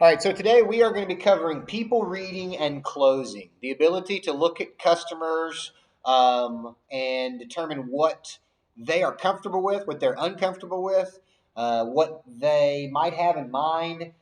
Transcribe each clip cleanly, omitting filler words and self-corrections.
All right, so today we are going to be covering people reading and closing, the ability to look at customers and determine what they are comfortable with, what they're uncomfortable with, what they might have in mind,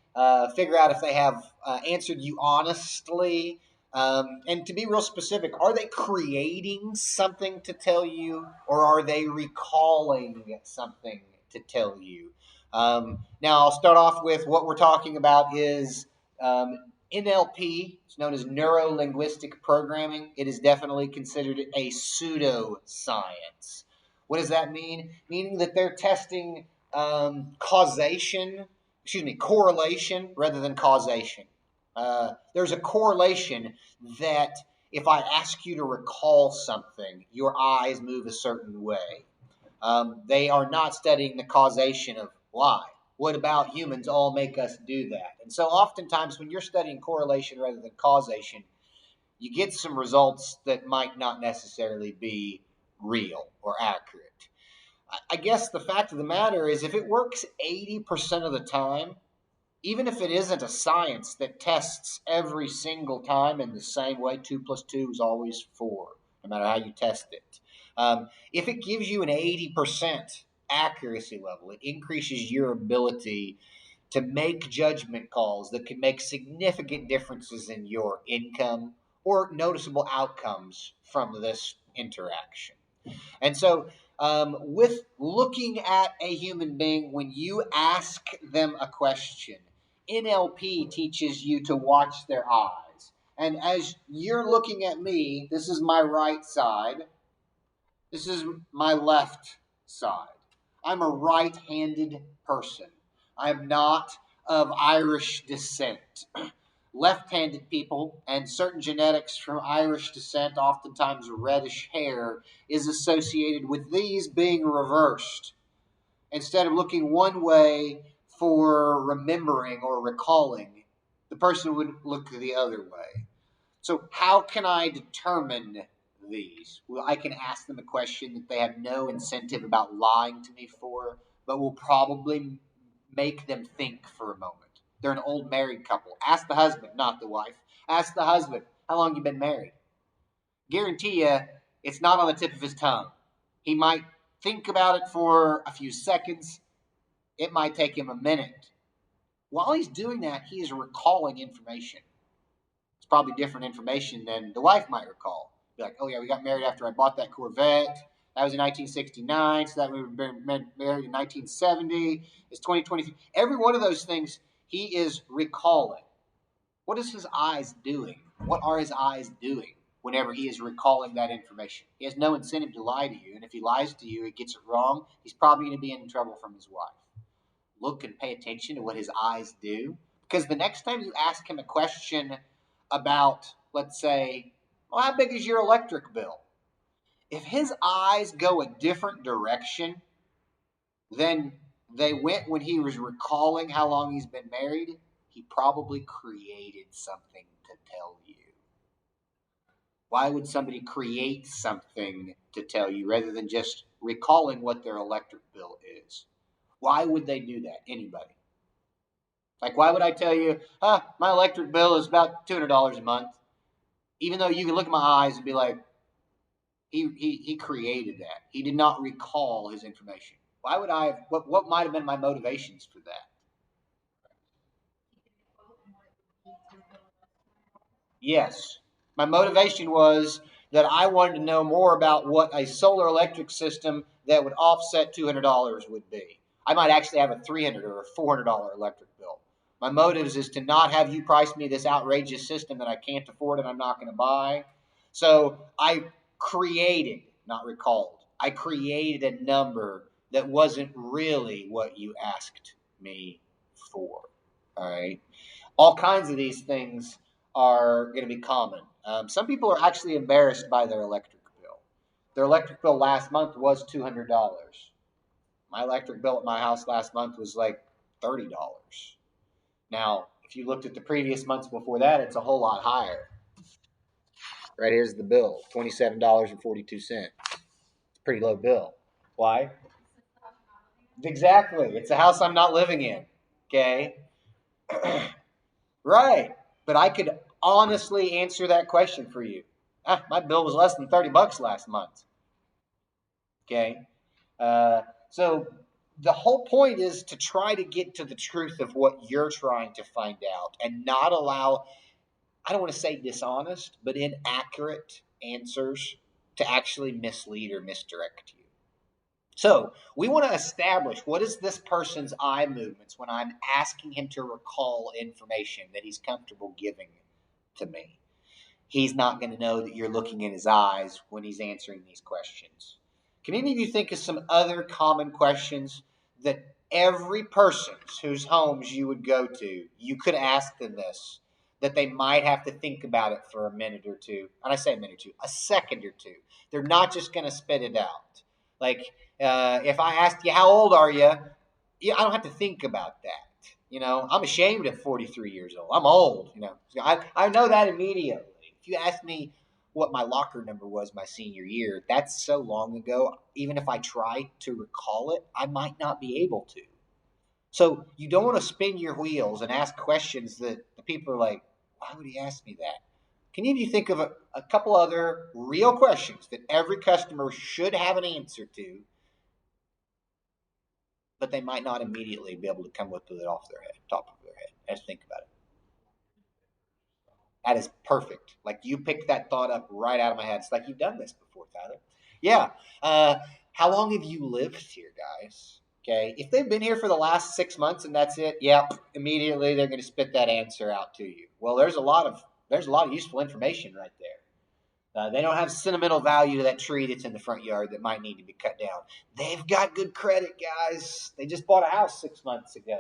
figure out if they have answered you honestly, and to be real specific, are they creating something to tell you or are they recalling something to tell you? Now, I'll start off with what we're talking about is NLP. It's known as neuro linguistic programming. It is definitely considered a pseudoscience. What does that mean? Meaning that they're testing correlation rather than causation. There's a correlation that if I ask you to recall something, your eyes move a certain way. They are not studying the causation of why. What about humans all make us do that? And so oftentimes when you're studying correlation rather than causation, you get some results that might not necessarily be real or accurate. I guess the fact of the matter is if it works 80% of the time, even if it isn't a science that tests every single time in the same way, 2 plus 2 is always 4, no matter how you test it. If it gives you an 80% accuracy level, it increases your ability to make judgment calls that can make significant differences in your income or noticeable outcomes from this interaction. And so, with looking at a human being, when you ask them a question, NLP teaches you to watch their eyes. And as you're looking at me, this is my right side, this is my left side. I'm a right handed person. I am not of Irish descent. Left handed people and certain genetics from Irish descent, oftentimes reddish hair, is associated with these being reversed. Instead of looking one way for remembering or recalling, the person would look the other way. So, how can I determine these? Well, I can ask them a question that they have no incentive about lying to me for, but will probably make them think for a moment. They're an old married couple. Ask the husband, not the wife. Ask the husband, how long you been married? Guarantee you, it's not on the tip of his tongue. He might think about it for a few seconds. It might take him a minute. While he's doing that, he is recalling information. It's probably different information than the wife might recall. Be like, oh yeah, we got married after I bought that Corvette. That was in 1969, so that we were married in 1970. It's 2023. Every one of those things he is recalling. What is his eyes doing? What are his eyes doing whenever he is recalling that information? He has no incentive to lie to you, and if he lies to you, it gets it wrong, he's probably going to be in trouble from his wife. Look and pay attention to what his eyes do, because the next time you ask him a question about, let's say, well, how big is your electric bill? If his eyes go a different direction than they went when he was recalling how long he's been married, he probably created something to tell you. Why would somebody create something to tell you rather than just recalling what their electric bill is? Why would they do that? Anybody? Like, why would I tell you, my electric bill is about $200 a month? Even though you can look at my eyes and be like, he created that. He did not recall his information. Why would I have, what might have been my motivations for that? Yes. My motivation was that I wanted to know more about what a solar electric system that would offset $200 would be. I might actually have a $300 or a $400 electric bill. My motives is to not have you price me this outrageous system that I can't afford and I'm not going to buy. So I created, not recalled, I created a number that wasn't really what you asked me for. All right. All kinds of these things are going to be common. Some people are actually embarrassed by their electric bill. Their electric bill last month was $200. My electric bill at my house last month was like $30. Now, if you looked at the previous months before that, it's a whole lot higher. Right here's the bill, $27.42. It's a pretty low bill. Why? Exactly. It's a house I'm not living in. Okay. Right. But I could honestly answer that question for you. My bill was less than $30 last month. Okay. Uh, so the whole point is to try to get to the truth of what you're trying to find out and not allow, I don't want to say dishonest, but inaccurate answers to actually mislead or misdirect you. So we want to establish what is this person's eye movements when I'm asking him to recall information that he's comfortable giving to me. He's not going to know that you're looking in his eyes when he's answering these questions. Can any of you think of some other common questions that every person whose homes you would go to, you could ask them this, that they might have to think about it for a minute or two? And I say a minute or two, a second or two. They're not just going to spit it out. Like, if I asked you, how old are you? Yeah, I don't have to think about that. I'm ashamed of 43 years old. I'm old. I know that immediately. If you ask me what my locker number was my senior year, that's so long ago. Even if I try to recall it, I might not be able to. So you don't want to spin your wheels and ask questions that the people are like, why would he ask me that? Can you think of a couple other real questions that every customer should have an answer to, but they might not immediately be able to come with it off their head, top of their head? Let's think about it. That is perfect. Like, you picked that thought up right out of my head. It's like you've done this before, Tyler. Yeah. How long have you lived here, guys? Okay. If they've been here for the last 6 months and that's it, yep, immediately they're going to spit that answer out to you. Well, there's a lot of useful information right there. They don't have sentimental value to that tree that's in the front yard that might need to be cut down. They've got good credit, guys. They just bought a house 6 months ago.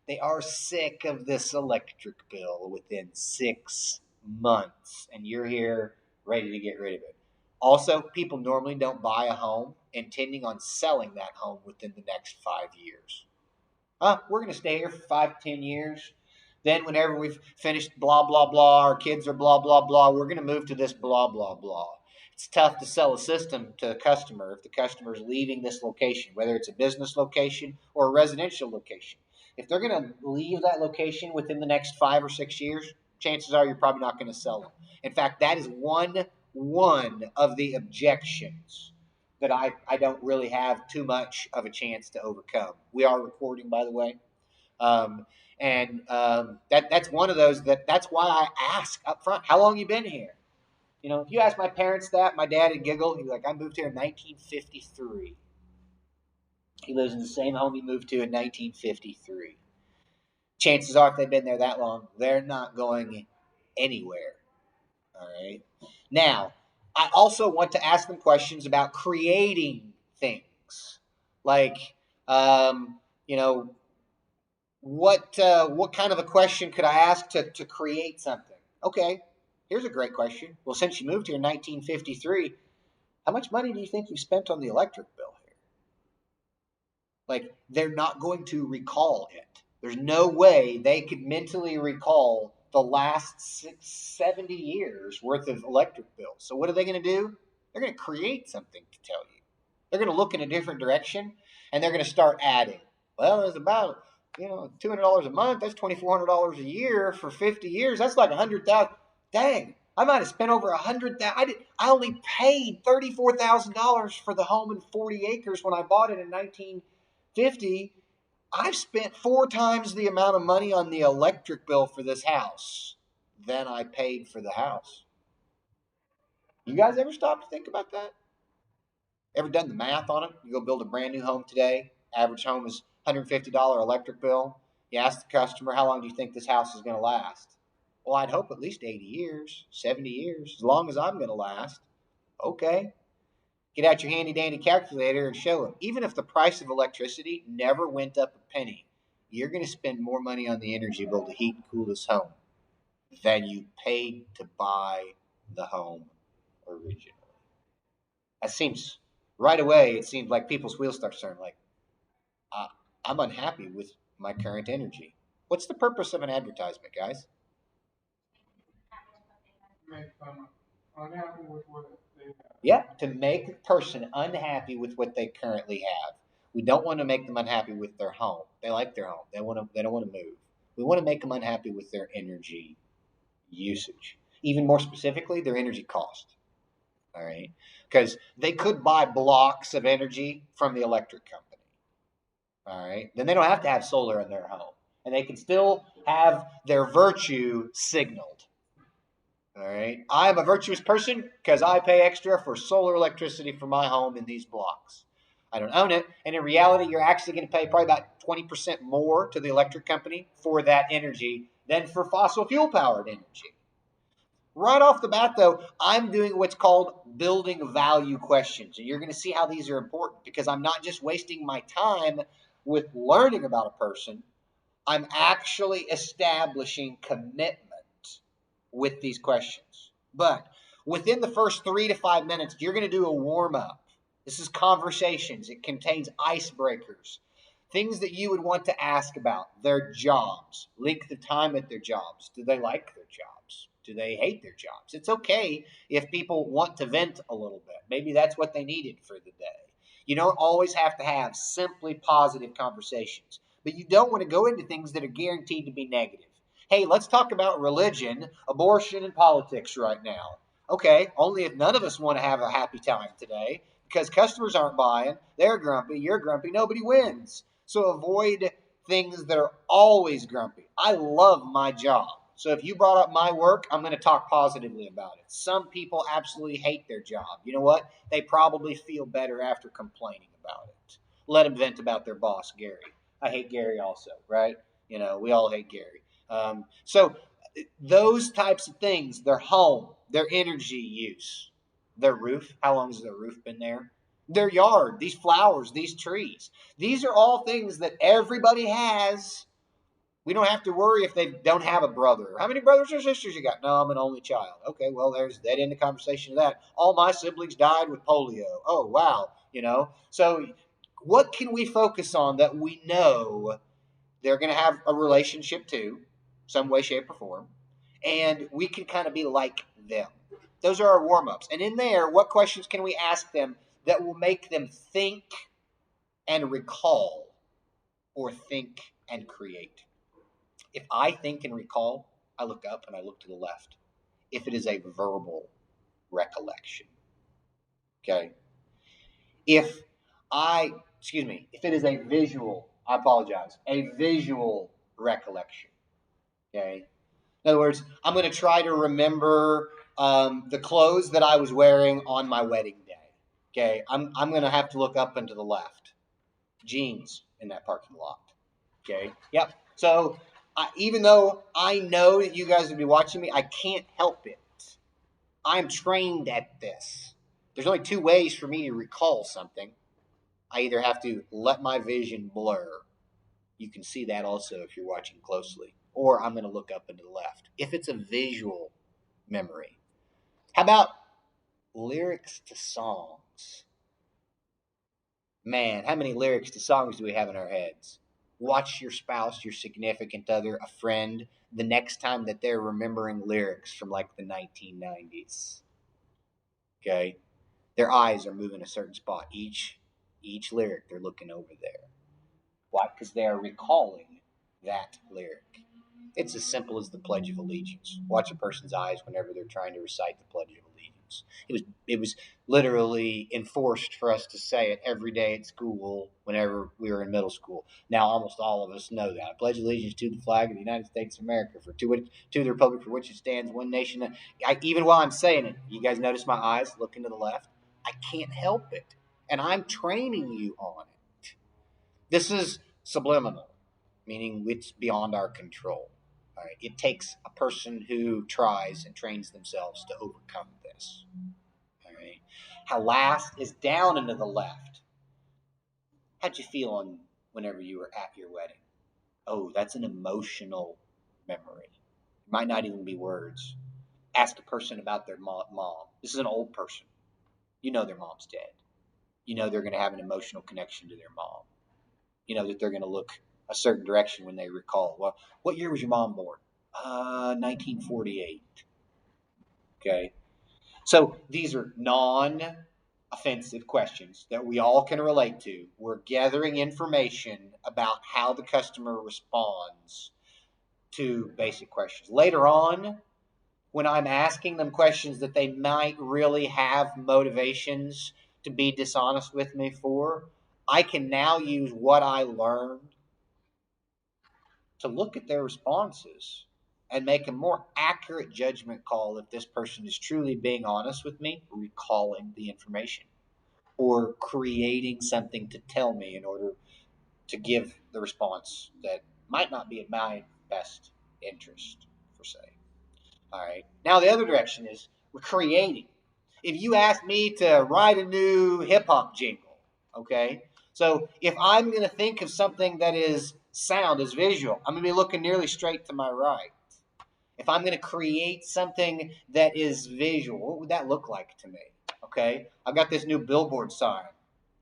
They are sick of this electric bill within 6 months, and you're here ready to get rid of it. Also, people normally don't buy a home intending on selling that home within the next 5 years. We're going to stay here for 5 to 10 years. Then, whenever we've finished blah, blah, blah, our kids are blah, blah, blah, we're going to move to this blah, blah, blah. It's tough to sell a system to a customer if the customer is leaving this location, whether it's a business location or a residential location. If they're going to leave that location within the next 5 or 6 years, chances are you're probably not going to sell them. In fact, that is one of the objections that I don't really have too much of a chance to overcome. We are recording, by the way. That's one of those that's why I ask up front, how long you been here? If you ask my parents that, my dad would giggle. He'd be like, I moved here in 1953. He lives in the same home he moved to in 1953. Chances are, if they've been there that long, they're not going anywhere. All right. Now, I also want to ask them questions about creating things, like, um, you know, what kind of a question could I ask to create something? Okay, here's a great question. Well, since you moved here in 1953, how much money do you think you spent on the electric bill here? Like, they're not going to recall it. There's no way they could mentally recall the last 70 years worth of electric bills. So what are they going to do? They're going to create something to tell you. They're going to look in a different direction, and they're going to start adding. Well, it's about $200 a month. That's $2,400 a year for 50 years. That's like 100,000. Dang, I might have spent over 100,000. I only paid $34,000 for the home and 40 acres when I bought it in 1950. I've spent 4 times the amount of money on the electric bill for this house than I paid for the house. You guys ever stop to think about that? Ever done the math on it? You go build a brand new home today. Average home is $150 electric bill. You ask the customer, how long do you think this house is going to last? Well, I'd hope at least 80 years, 70 years, as long as I'm going to last. Okay. Get out your handy dandy calculator and show them. Even if the price of electricity never went up a penny, you're going to spend more money on the energy bill to heat and cool this home than you paid to buy the home originally. That seems, right away, it seems like people's wheels start turning. Like, uh, I'm unhappy with my current energy. What's the purpose of an advertisement, guys? Make them unhappy with what they have. Yeah, to make a person unhappy with what they currently have. We don't want to make them unhappy with their home. They like their home. They don't want to move. We want to make them unhappy with their energy usage. Even more specifically, their energy cost. All right. Because they could buy blocks of energy from the electric company. All right. Then they don't have to have solar in their home. And they can still have their virtue signaled. All right. I am a virtuous person because I pay extra for solar electricity for my home in these blocks. I don't own it. And in reality, you're actually going to pay probably about 20% more to the electric company for that energy than for fossil fuel powered energy. Right off the bat, though, I'm doing what's called building value questions. And you're going to see how these are important because I'm not just wasting my time with learning about a person, I'm actually establishing commitment with these questions. But within the first 3 to 5 minutes, you're going to do a warm up. This is conversations, it contains icebreakers, things that you would want to ask about their jobs, length of time at their jobs. Do they like their jobs? Do they hate their jobs? It's okay if people want to vent a little bit. Maybe that's what they needed for the day. You don't always have to have simply positive conversations, but you don't want to go into things that are guaranteed to be negative. Hey, let's talk about religion, abortion, and politics right now. Okay, only if none of us want to have a happy time today because customers aren't buying, they're grumpy, you're grumpy, nobody wins. So avoid things that are always grumpy. I love my job. So if you brought up my work, I'm going to talk positively about it. Some people absolutely hate their job. You know what? They probably feel better after complaining about it. Let them vent about their boss, Gary. I hate Gary also, right? You know, we all hate Gary. So those types of things, their home, their energy use, their roof, how long has their roof been there? Their yard, these flowers, these trees. These are all things that everybody has. We don't have to worry if they don't have a brother. How many brothers or sisters you got? No, I'm an only child. Okay, well, there's that in the conversation of that. All my siblings died with polio. Oh, wow. You know, so what can we focus on that we know they're going to have a relationship to, some way, shape, or form, and we can kind of be like them? Those are our warm ups. And in there, what questions can we ask them that will make them think and recall or think and create? If I think and recall, I look up and I look to the left. If it is a verbal recollection, okay? If if it is a visual, I apologize, a visual recollection, okay? In other words, I'm going to try to remember the clothes that I was wearing on my wedding day, okay? I'm going to have to look up and to the left. Jeans in that parking lot, okay? Yep. So even though I know that you guys will be watching me, I can't help it. I'm trained at this. There's only two ways for me to recall something. I either have to let my vision blur. You can see that also if you're watching closely. Or I'm going to look up and to the left. If it's a visual memory. How about lyrics to songs? Man, how many lyrics to songs do we have in our heads? Watch your spouse, your significant other, a friend, the next time that they're remembering lyrics from like the 1990s. Okay? Their eyes are moving a certain spot. Each lyric, they're looking over there. Why? Because they are recalling that lyric. It's as simple as the Pledge of Allegiance. Watch a person's eyes whenever they're trying to recite the Pledge of Allegiance. It was literally enforced for us to say it every day at school whenever we were in middle school. Now almost all of us know that. I pledge allegiance to the flag of the United States of America, to the republic for which it stands, one nation. Even while I'm saying it, you guys notice my eyes looking to the left? I can't help it. And I'm training you on it. This is subliminal, meaning it's beyond our control. All right. It takes a person who tries and trains themselves to overcome this. All right. How last is down and to the left. How'd you feel whenever you were at your wedding? Oh, that's an emotional memory. It might not even be words. Ask a person about their mom. This is an old person. You know their mom's dead. You know they're going to have an emotional connection to their mom. You know that they're going to look a certain direction when they recall. Well, what year was your mom born? 1948. Okay. So these are non-offensive questions that we all can relate to. We're gathering information about how the customer responds to basic questions. Later on, when I'm asking them questions that they might really have motivations to be dishonest with me for, I can now use what I learned to look at their responses and make a more accurate judgment call if this person is truly being honest with me, recalling the information, or creating something to tell me in order to give the response that might not be in my best interest, per se. All right. Now, the other direction is we're creating. If you ask me to write a new hip hop jingle, okay? So if I'm going to think of something that is sound, is visual, I'm going to be looking nearly straight to my right. If I'm going to create something that is visual, what would that look like to me? Okay? I've got this new billboard sign,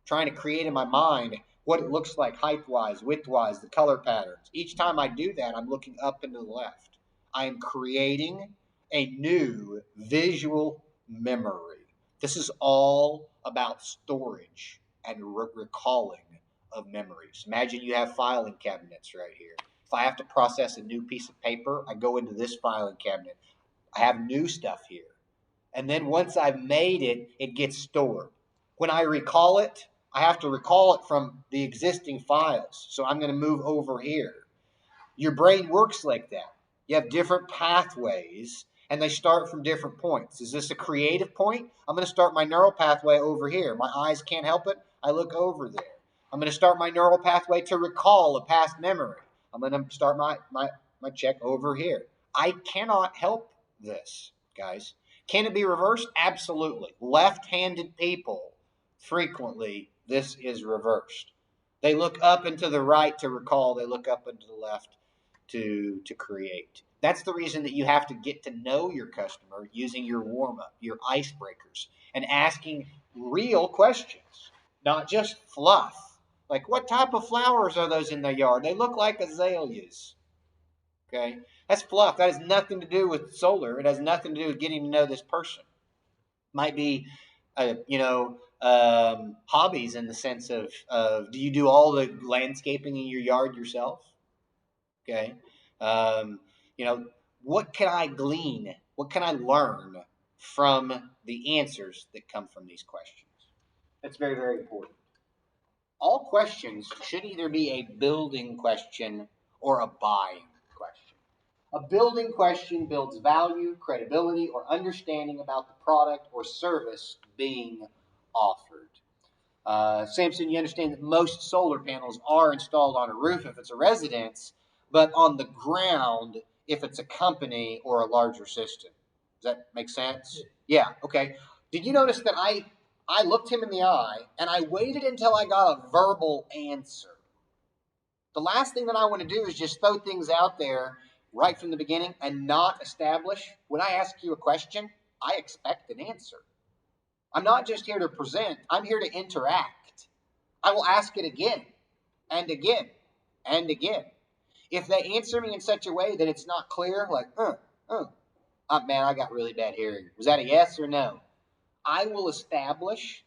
trying to create in my mind what it looks like height wise, width wise, the color patterns. Each time I do that, I'm looking up and to the left. I am creating a new visual memory. This is all about storage and recalling of memories. Imagine you have filing cabinets right here. If I have to process a new piece of paper, I go into this filing cabinet. I have new stuff here. And then once I've made it, it gets stored. When I recall it, I have to recall it from the existing files. So I'm going to move over here. Your brain works like that. You have different pathways, and they start from different points. Is this a creative point? I'm going to start my neural pathway over here. My eyes can't help it. I look over there. I'm going to start my neural pathway to recall a past memory. I'm going to start my check over here. I cannot help this, guys. Can it be reversed? Absolutely. Left-handed people, frequently, this is reversed. They look up and to the right to recall. They look up and to the left to create. That's the reason that you have to get to know your customer using your warm-up, your icebreakers, and asking real questions, not just fluff. Like, what type of flowers are those in the yard? They look like azaleas. Okay? That's fluff. That has nothing to do with solar. It has nothing to do with getting to know this person. Might be, hobbies in the sense of do you do all the landscaping in your yard yourself? Okay. Um, you know, what can I glean? What can I learn from the answers that come from these questions? That's very, very important. All questions should either be a building question or a buying question. A building question builds value, credibility, or understanding about the product or service being offered. Samson, you understand that most solar panels are installed on a roof if it's a residence, but on the ground if it's a company or a larger system. Does that make sense? Yeah, okay. Did you notice that I looked him in the eye and I waited until I got a verbal answer? The last thing that I want to do is just throw things out there right from the beginning and not establish. When I ask you a question, I expect an answer. I'm not just here to present, I'm here to interact. I will ask it again and again and again. If they answer me in such a way that it's not clear, like, man, I got really bad hearing. Was that a yes or no? I will establish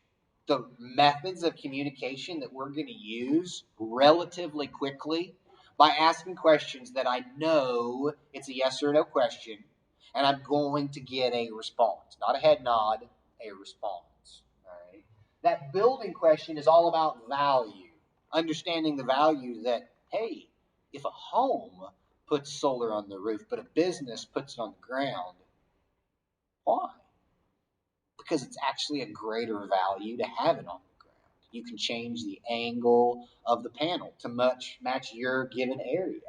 the methods of communication that we're going to use relatively quickly by asking questions that I know it's a yes or no question, and I'm going to get a response. Not a head nod, a response. All right. That building question is all about value, understanding the value that, hey, if a home puts solar on the roof, but a business puts it on the ground, why? Because it's actually a greater value to have it on the ground. You can change the angle of the panel to match your given area.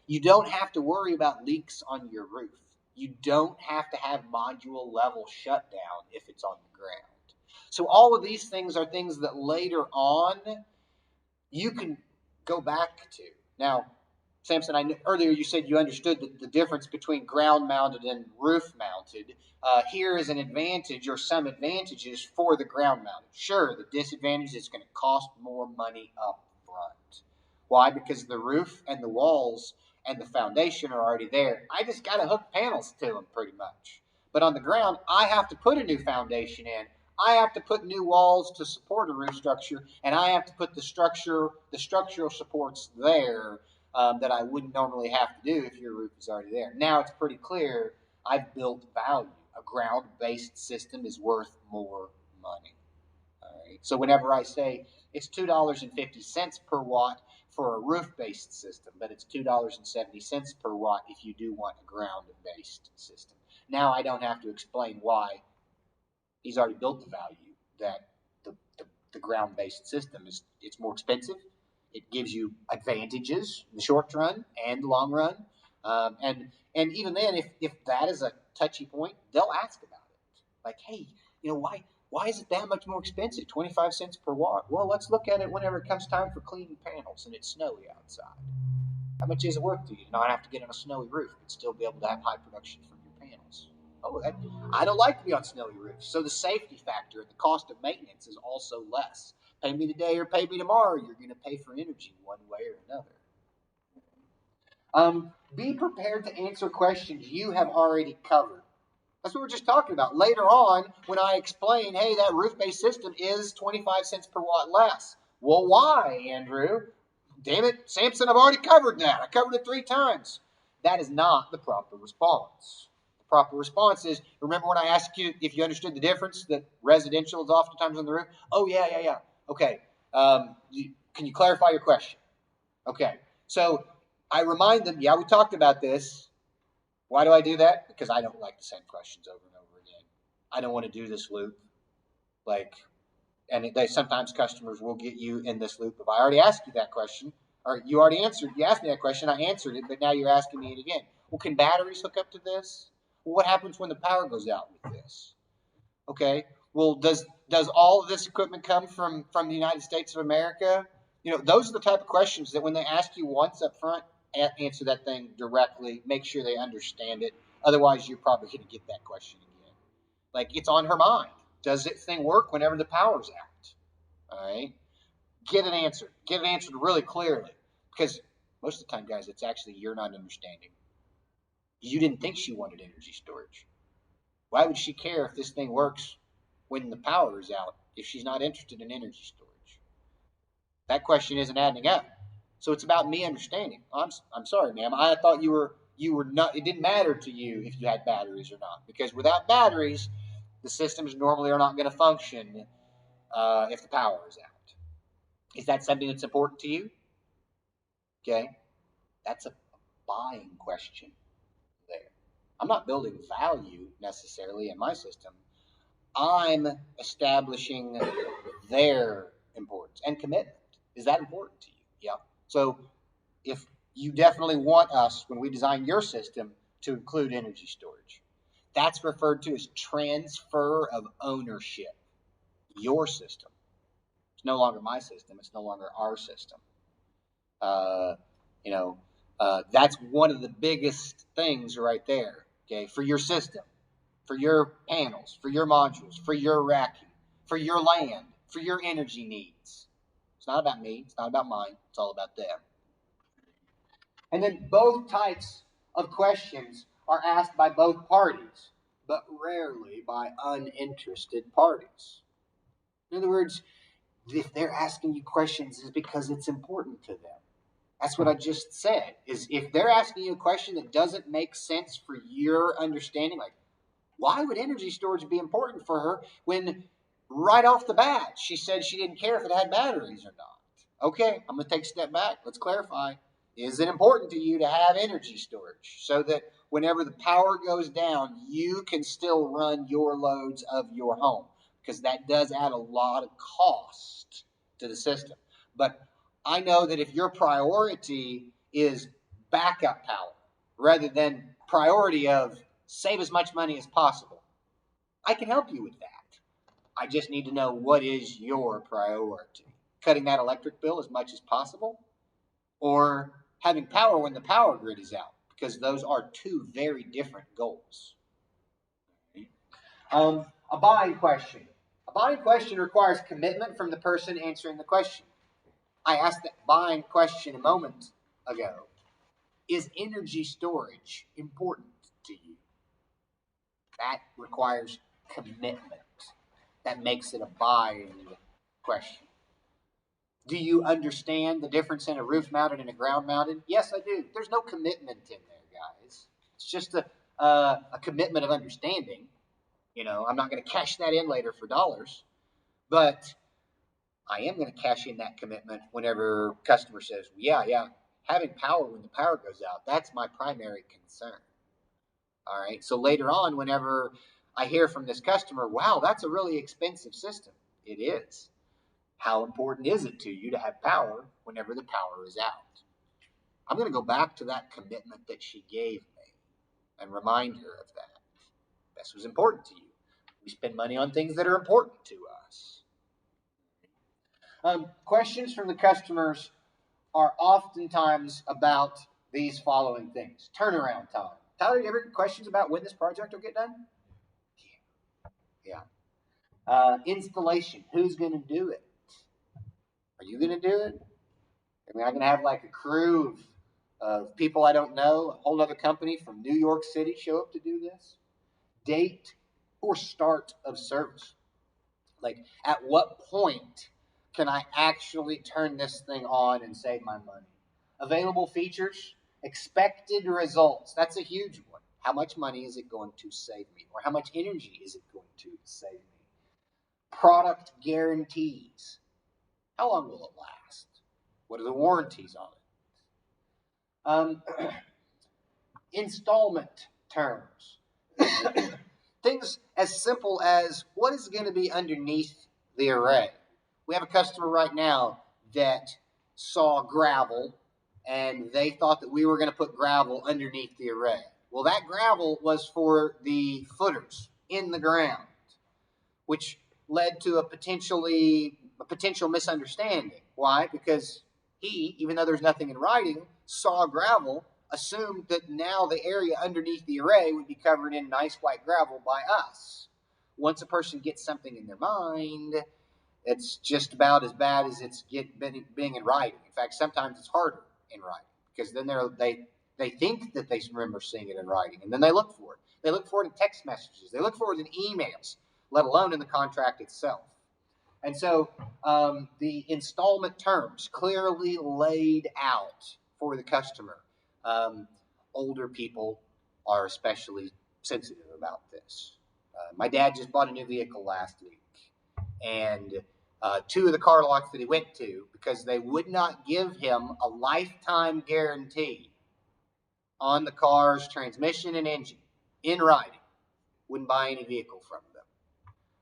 You don't have to worry about leaks on your roof. You don't have to have module level shutdown if it's on the ground. So all of these things are things that later on you can go back to. Now, Samson, earlier you said you understood the difference between ground mounted and roof mounted. Here is an advantage or some advantages for the ground mounted. Sure, the disadvantage is going to cost more money up front. Why? Because the roof and the walls and the foundation are already there. I just got to hook panels to them pretty much. But on the ground, I have to put a new foundation in. I have to put new walls to support a roof structure, and I have to put the structural supports there that I wouldn't normally have to do if your roof is already there. Now it's pretty clear I've built value. A ground-based system is worth more money. All right. So whenever I say it's $2.50 per watt for a roof-based system, but it's $2.70 per watt if you do want a ground-based system. Now I don't have to explain why. He's already built the value that the ground-based system is. It's more expensive. It gives you advantages in the short run and the long run. And even then, if that is a touchy point, they'll ask about it. Like, hey, why is it that much more expensive? 25 cents per watt. Well, let's look at it whenever it comes time for cleaning panels and it's snowy outside. How much is it worth to you to not have to get on a snowy roof but still be able to have high production from your panels? Oh, I don't like to be on snowy roofs. So the safety factor and the cost of maintenance is also less. Pay me today or pay me tomorrow. You're going to pay for energy one way or another. Be prepared to answer questions you have already covered. That's what we're just talking about. Later on, when I explain, hey, that roof-based system is 25 cents per watt less. Well, why, Andrew? Damn it, Samson, I've already covered that. I covered it 3 times. That is not the proper response. The proper response is, remember when I asked you if you understood the difference that residential is oftentimes on the roof? Oh, yeah. Okay. Can you clarify your question? Okay. So I remind them, yeah, we talked about this. Why do I do that? Because I don't like to send questions over and over again. I don't want to do this loop. And sometimes customers will get you in this loop. If I already asked you that question, or you already answered, you asked me that question, I answered it, but now you're asking me it again. Well, can batteries hook up to this? Well, what happens when the power goes out with this? Okay. Well, does all of this equipment come from the United States of America? Those are the type of questions that when they ask you once up front, answer that thing directly. Make sure they understand it. Otherwise, you're probably going to get that question again. Like, it's on her mind. Does this thing work whenever the power's out? All right. Get it answered. Get it answered really clearly. Because most of the time, guys, it's actually you're not understanding. You didn't think she wanted energy storage. Why would she care if this thing works when the power is out if she's not interested in energy storage? That question isn't adding up. So it's about me understanding. I'm sorry, ma'am. I thought you were not. It didn't matter to you if you had batteries or not, because without batteries, the systems normally are not going to function if the power is out. Is that something that's important to you? Okay, that's a buying question there. I'm not building value necessarily in my system. I'm establishing their importance and commitment. Is that important to you? Yeah. So if you definitely want us, when we design your system, to include energy storage, that's referred to as transfer of ownership. Your system. It's no longer my system. It's no longer our system. That's one of the biggest things right there. Okay, for your system, for your panels, for your modules, for your racking, for your land, for your energy needs. It's not about me. It's not about mine. It's all about them. And then both types of questions are asked by both parties, but rarely by uninterested parties. In other words, if they're asking you questions, it's because it's important to them. That's what I just said, is if they're asking you a question that doesn't make sense for your understanding, like, why would energy storage be important for her when right off the bat she said she didn't care if it had batteries or not? Okay, I'm going to take a step back. Let's clarify. Is it important to you to have energy storage so that whenever the power goes down, you can still run your loads of your home? Because that does add a lot of cost to the system. But I know that if your priority is backup power rather than priority of save as much money as possible, I can help you with that. I just need to know what is your priority. Cutting that electric bill as much as possible, or having power when the power grid is out, because those are 2 very different goals. A buying question. A buying question requires commitment from the person answering the question. I asked that buying question a moment ago. Is energy storage important to you? That requires commitment. That makes it a buying question. Do you understand the difference in a roof mounted and a ground mounted? Yes, I do. There's no commitment in there, guys. It's just a commitment of understanding. I'm not going to cash that in later for dollars, but I am going to cash in that commitment whenever customer says, yeah, having power when the power goes out, that's my primary concern. All right. So later on, whenever I hear from this customer, wow, that's a really expensive system. It is. How important is it to you to have power whenever the power is out? I'm going to go back to that commitment that she gave me and remind her of that. This was important to you. We spend money on things that are important to us. Questions from the customers are oftentimes about these following things. Turnaround time. Tyler, you ever get questions about when this project will get done? Yeah. Installation. Who's going to do it? Are you going to do it? I mean, I'm going to have like a crew of people I don't know, a whole other company from New York City show up to do this. Date or start of service. Like, at what point can I actually turn this thing on and save my money? Available features, expected results. That's a huge one. How much money is it going to save me? Or how much energy is it going to save me? Product guarantees. How long will it last? What are the warranties on it? Installment terms. Things as simple as what is going to be underneath the array. We have a customer right now that saw gravel and they thought that we were going to put gravel underneath the array. Well, that gravel was for the footers in the ground, which led to a potential misunderstanding. Why? Because he, even though there's nothing in writing, saw gravel, assumed that now the area underneath the array would be covered in nice white gravel by us. Once a person gets something in their mind, it's just about as bad as it's being in writing. In fact, sometimes it's harder in writing because then they think that they remember seeing it in writing, and then they look for it. They look for it in text messages. They look for it in emails, let alone in the contract itself. And so the installment terms clearly laid out for the customer. Older people are especially sensitive about this. My dad just bought a new vehicle last week, and two of the car lots that he went to, because they would not give him a lifetime guarantee on the car's transmission and engine in writing, wouldn't buy any vehicle from them.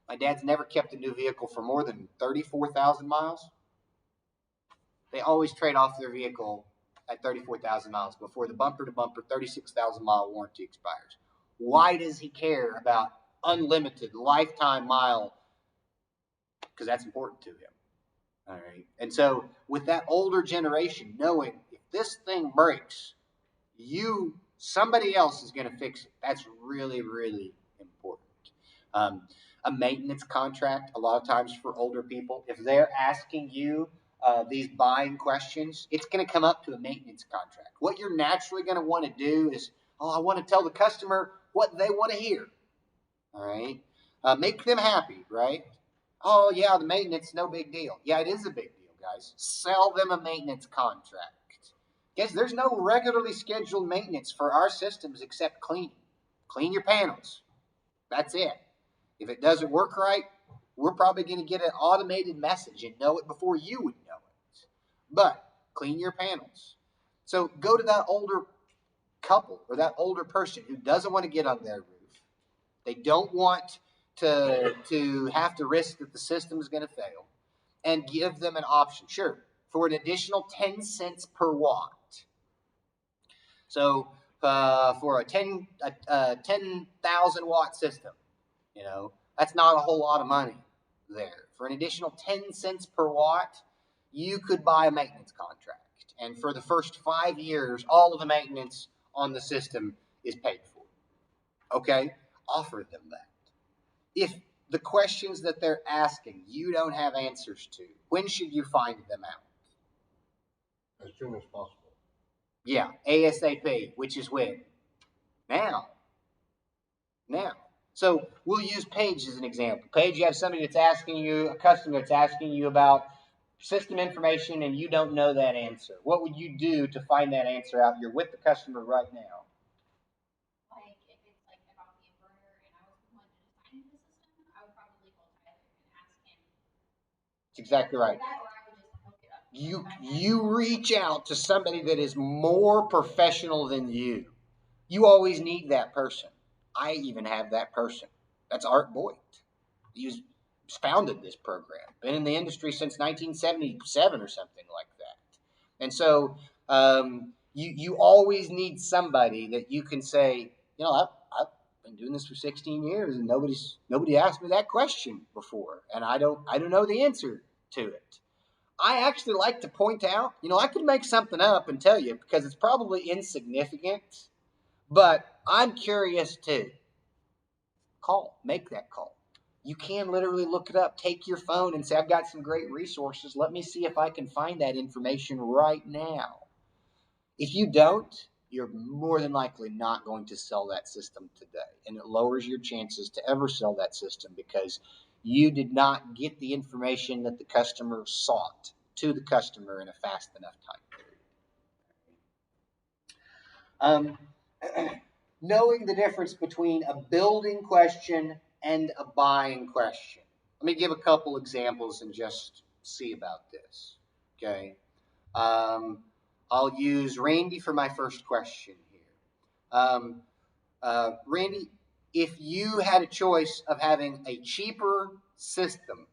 My dad's never kept a new vehicle for more than 34,000 miles. They always trade off their vehicle at 34,000 miles before the bumper-to-bumper 36,000-mile warranty expires. Why does he care about unlimited lifetime mile? Because that's important to him. All right. And so with that older generation, knowing if this thing breaks, somebody else is going to fix it. That's really, really important. A maintenance contract, a lot of times for older people, if they're asking you these buying questions, it's going to come up to a maintenance contract. What you're naturally going to want to do is, I want to tell the customer what they want to hear. All right. Make them happy, right? Oh, yeah, the maintenance, no big deal. Yeah, it is a big deal, guys. Sell them a maintenance contract. Guys, there's no regularly scheduled maintenance for our systems except cleaning. Clean your panels. That's it. If it doesn't work right, we're probably going to get an automated message and know it before you would know it. But clean your panels. So go to that older couple or that older person who doesn't want to get on their roof. They don't want to have to risk that the system is going to fail, and give them an option. Sure, for an additional 10 cents per watt. So for a 10,000 watt system, that's not a whole lot of money there. For an additional 10 cents per watt, you could buy a maintenance contract. And for the first 5 years, all of the maintenance on the system is paid for. Okay? Offer them that. If the questions that they're asking you don't have answers to, when should you find them out? As soon as possible. Yeah, ASAP, which is when? Now. So we'll use Paige as an example. Paige, you have somebody that's asking you, a customer that's asking you about system information and you don't know that answer. What would you do to find that answer out? You're with the customer right now. Like if it's like about the inverter and I was the one designing the system, I would probably call Tyler and ask him. That's exactly right. That, or I would just look it up. You reach out to somebody that is more professional than you. You always need that person. I even have that person. That's Art Boyd. He's founded this program. Been in the industry since 1977 or something like that. And so you always need somebody that you can say, you know, I've been doing this for 16 years and nobody asked me that question before, and I don't know the answer to it. I actually like to point out, you know, I could make something up and tell you because it's probably insignificant, but I'm curious too. Make that call. You can literally look it up. Take your phone and say, I've got some great resources. Let me see if I can find that information right now. If you don't, you're more than likely not going to sell that system today. And it lowers your chances to ever sell that system because you did not get the information that the customer sought to the customer in a fast enough time period. Knowing the difference between a building question and a buying question. Let me give a couple examples and just see about this. Okay. I'll use Randy for my first question here. Randy, if you had a choice of having a cheaper system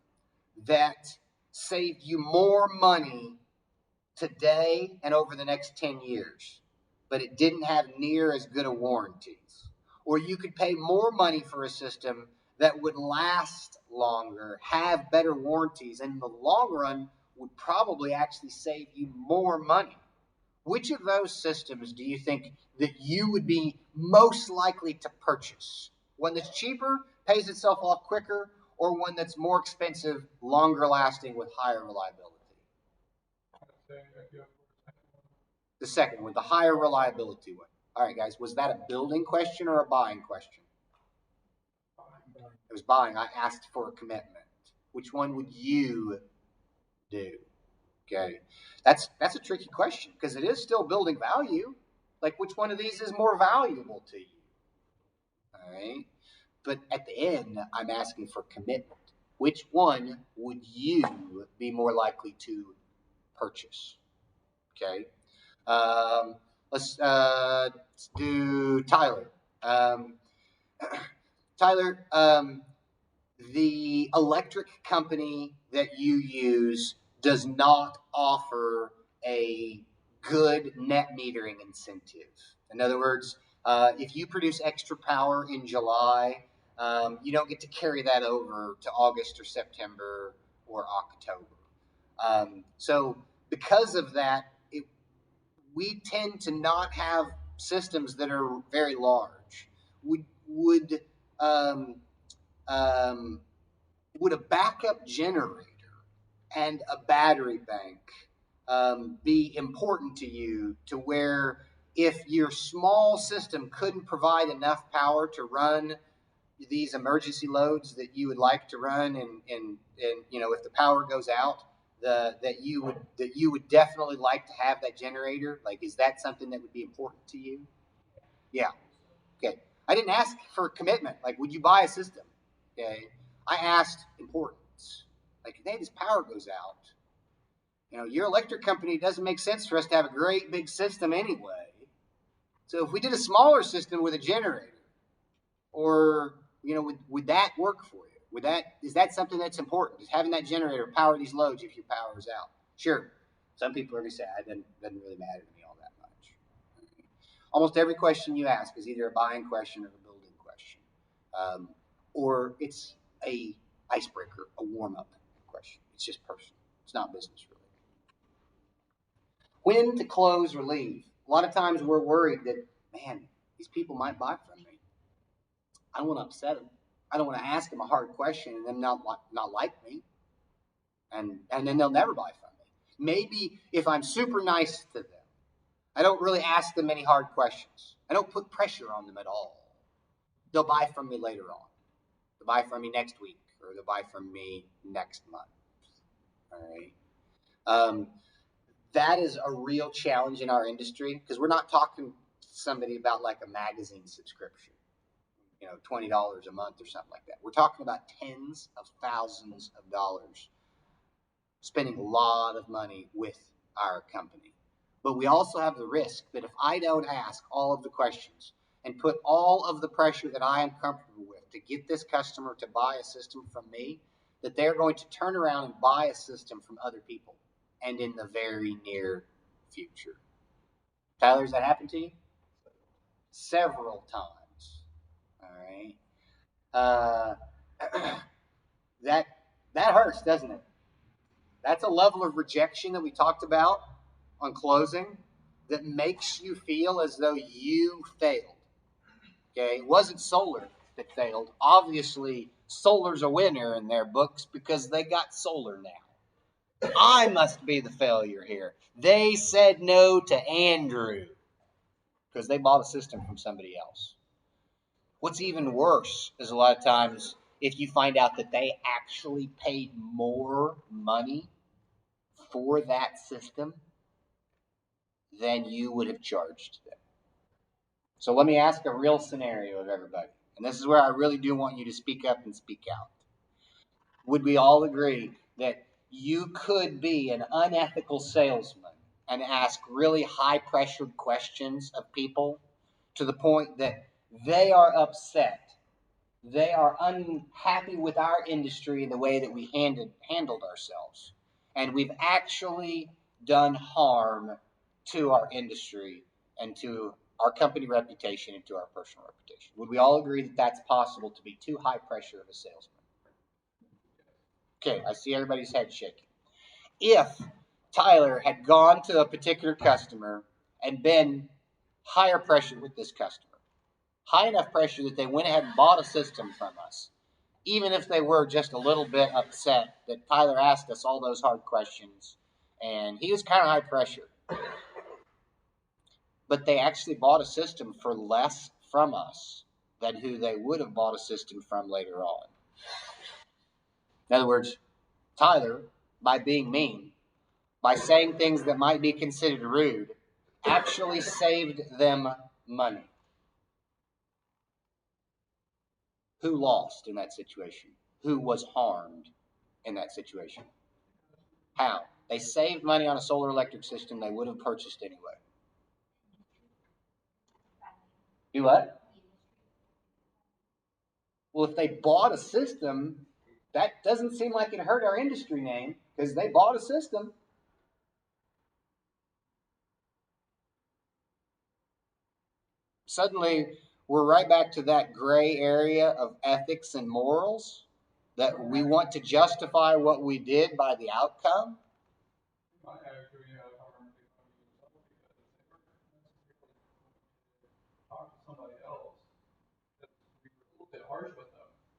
that saved you more money today and over the next 10 years, but it didn't have near as good a warranties, or you could pay more money for a system that would last longer, have better warranties, and in the long run would probably actually save you more money. Which of those systems do you think that you would be most likely to purchase? One that's cheaper, pays itself off quicker, or one that's more expensive, longer lasting with higher reliability? The second one, the higher reliability one. All right, guys, was that a building question or a buying question? It was buying. I asked for a commitment. Which one would you do? Okay, that's a tricky question because it is still building value. Like, which one of these is more valuable to you? All right, but at the end, I'm asking for commitment. Which one would you be more likely to purchase? Okay, let's do Tyler. Tyler, the electric company that you use does not offer a good net metering incentive. In other words, if you produce extra power in July, you don't get to carry that over to August or September or October. So because of that, we tend to not have systems that are very large. Would a backup generator and a battery bank be important to you to where if your small system couldn't provide enough power to run these emergency loads that you would like to run and you know, if the power goes out, that you would definitely like to have that generator? Like, is that something that would be important to you? Yeah. Okay. I didn't ask for a commitment. Like, would you buy a system? Okay. I asked importance. Like, hey, this power goes out. You know, your electric company doesn't make sense for us to have a great big system anyway. So if we did a smaller system with a generator, or, you know, would that work for you? Is that something that's important? Is having that generator power these loads if your power is out? Sure. Some people are going to say, it doesn't really matter to me all that much. Almost every question you ask is either a buying question or a building question. Or it's a icebreaker, a warm-up question. It's just personal. It's not business related. When to close or leave? A lot of times we're worried that, man, these people might buy from me. I don't want to upset them. I don't want to ask them a hard question and them not like me. And then they'll never buy from me. Maybe if I'm super nice to them, I don't really ask them any hard questions. I don't put pressure on them at all. They'll buy from me later on. They'll buy from me next week, or they'll buy from me next month. All right. That is a real challenge in our industry because we're not talking to somebody about like a magazine subscription, $20 a month or something like that. We're talking about tens of thousands of dollars, spending a lot of money with our company. But we also have the risk that if I don't ask all of the questions and put all of the pressure that I am comfortable with to get this customer to buy a system from me, that they're going to turn around and buy a system from other people and in the very near future. Tyler, has that happened to you? Several times. All right. That hurts, doesn't it? That's a level of rejection that we talked about on closing that makes you feel as though you failed. Okay, it wasn't solar that failed. Obviously, solar's a winner in their books because they got solar now. I must be the failure here. They said no to Andrew because they bought a system from somebody else. What's even worse is a lot of times if you find out that they actually paid more money for that system than you would have charged them. So let me ask a real scenario of everybody. And this is where I really do want you to speak up and speak out. Would we all agree that you could be an unethical salesman and ask really high-pressured questions of people to the point that they are upset, they are unhappy with our industry and the way that we handled ourselves, and we've actually done harm to our industry and to our company reputation and to our personal reputation? Would we all agree that that's possible to be too high pressure of a salesman? Okay, I see everybody's head shaking. If Tyler had gone to a particular customer and been higher pressure with this customer, high enough pressure that they went ahead and bought a system from us, even if they were just a little bit upset that Tyler asked us all those hard questions, and he was kind of high pressure, but they actually bought a system for less from us than who they would have bought a system from later on. In other words, Tyler, by being mean, by saying things that might be considered rude, actually saved them money. Who lost in that situation? Who was harmed in that situation? How? They saved money on a solar electric system they would have purchased anyway. Do what? Well, if they bought a system, that doesn't seem like it hurt our industry name because they bought a system. Suddenly, we're right back to that gray area of ethics and morals that we want to justify what we did by the outcome.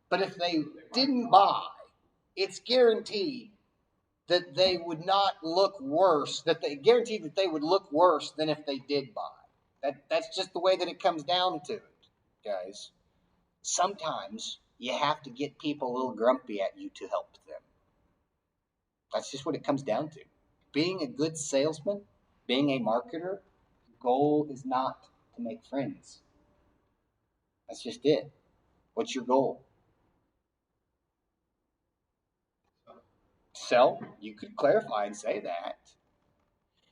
But if they didn't buy, it's guaranteed that they would not look worse, guaranteed that they would look worse than if they did buy. That's just the way that it comes down to it, guys. Sometimes you have to get people a little grumpy at you to help them. That's just what it comes down to. Being a good salesman, being a marketer, the goal is not to make friends. That's just it. What's your goal? Sell? You could clarify and say that.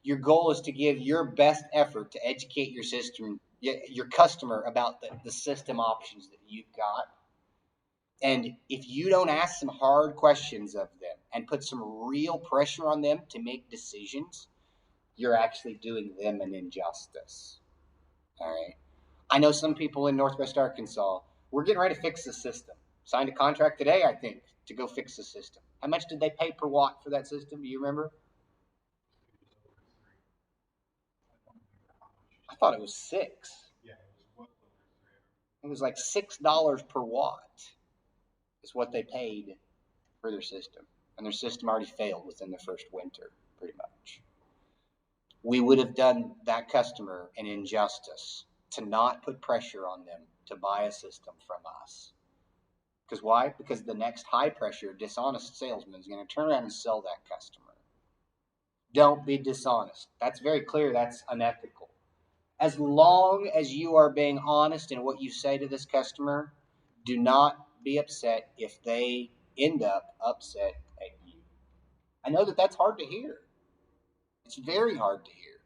Your goal is to give your best effort to educate your customer about the system options that you've got. And if you don't ask some hard questions of them and put some real pressure on them to make decisions, you're actually doing them an injustice. All right. I know some people in Northwest Arkansas, we're getting ready to fix the system. Signed a contract today, I think, to go fix the system. How much did they pay per watt for that system? Do you remember? I thought it was $6. It was like $6 per watt is what they paid for their system. And their system already failed within the first winter, pretty much. We would have done that customer an injustice to not put pressure on them to buy a system from us. Because why? Because the next high pressure, dishonest salesman is going to turn around and sell that customer. Don't be dishonest. That's very clear. That's unethical. As long as you are being honest in what you say to this customer, do not be upset if they end up upset at you. I know that that's hard to hear. It's very hard to hear.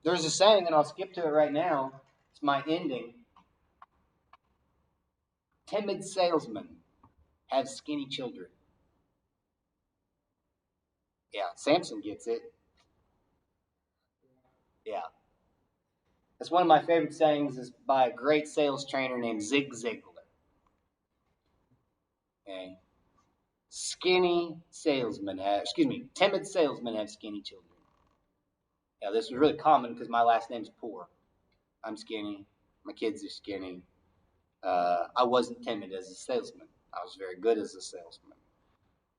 There's a saying, and I'll skip to it right now. It's my ending. Timid salesmen have skinny children. Yeah, Samson gets it. Yeah. That's one of my favorite sayings is by a great sales trainer named Zig Ziglar. Okay. Timid salesmen have skinny children. Yeah, this was really common because my last name's Poor. I'm skinny. My kids are skinny. I wasn't timid as a salesman. I was very good as a salesman.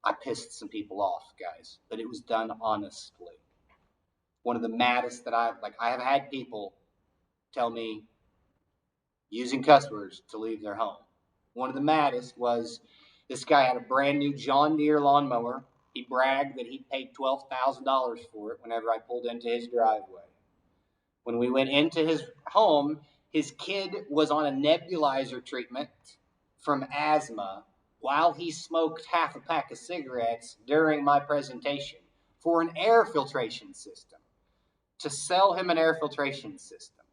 I pissed some people off, guys, but it was done honestly. One of the maddest that I have had people tell me using cuss words to leave their home. One of the maddest was this guy had a brand new John Deere lawnmower. He bragged that he paid $12,000 for it whenever I pulled into his driveway. When we went into his home, his kid was on a nebulizer treatment from asthma while he smoked half a pack of cigarettes during my presentation for an air filtration system, to sell him an air filtration system.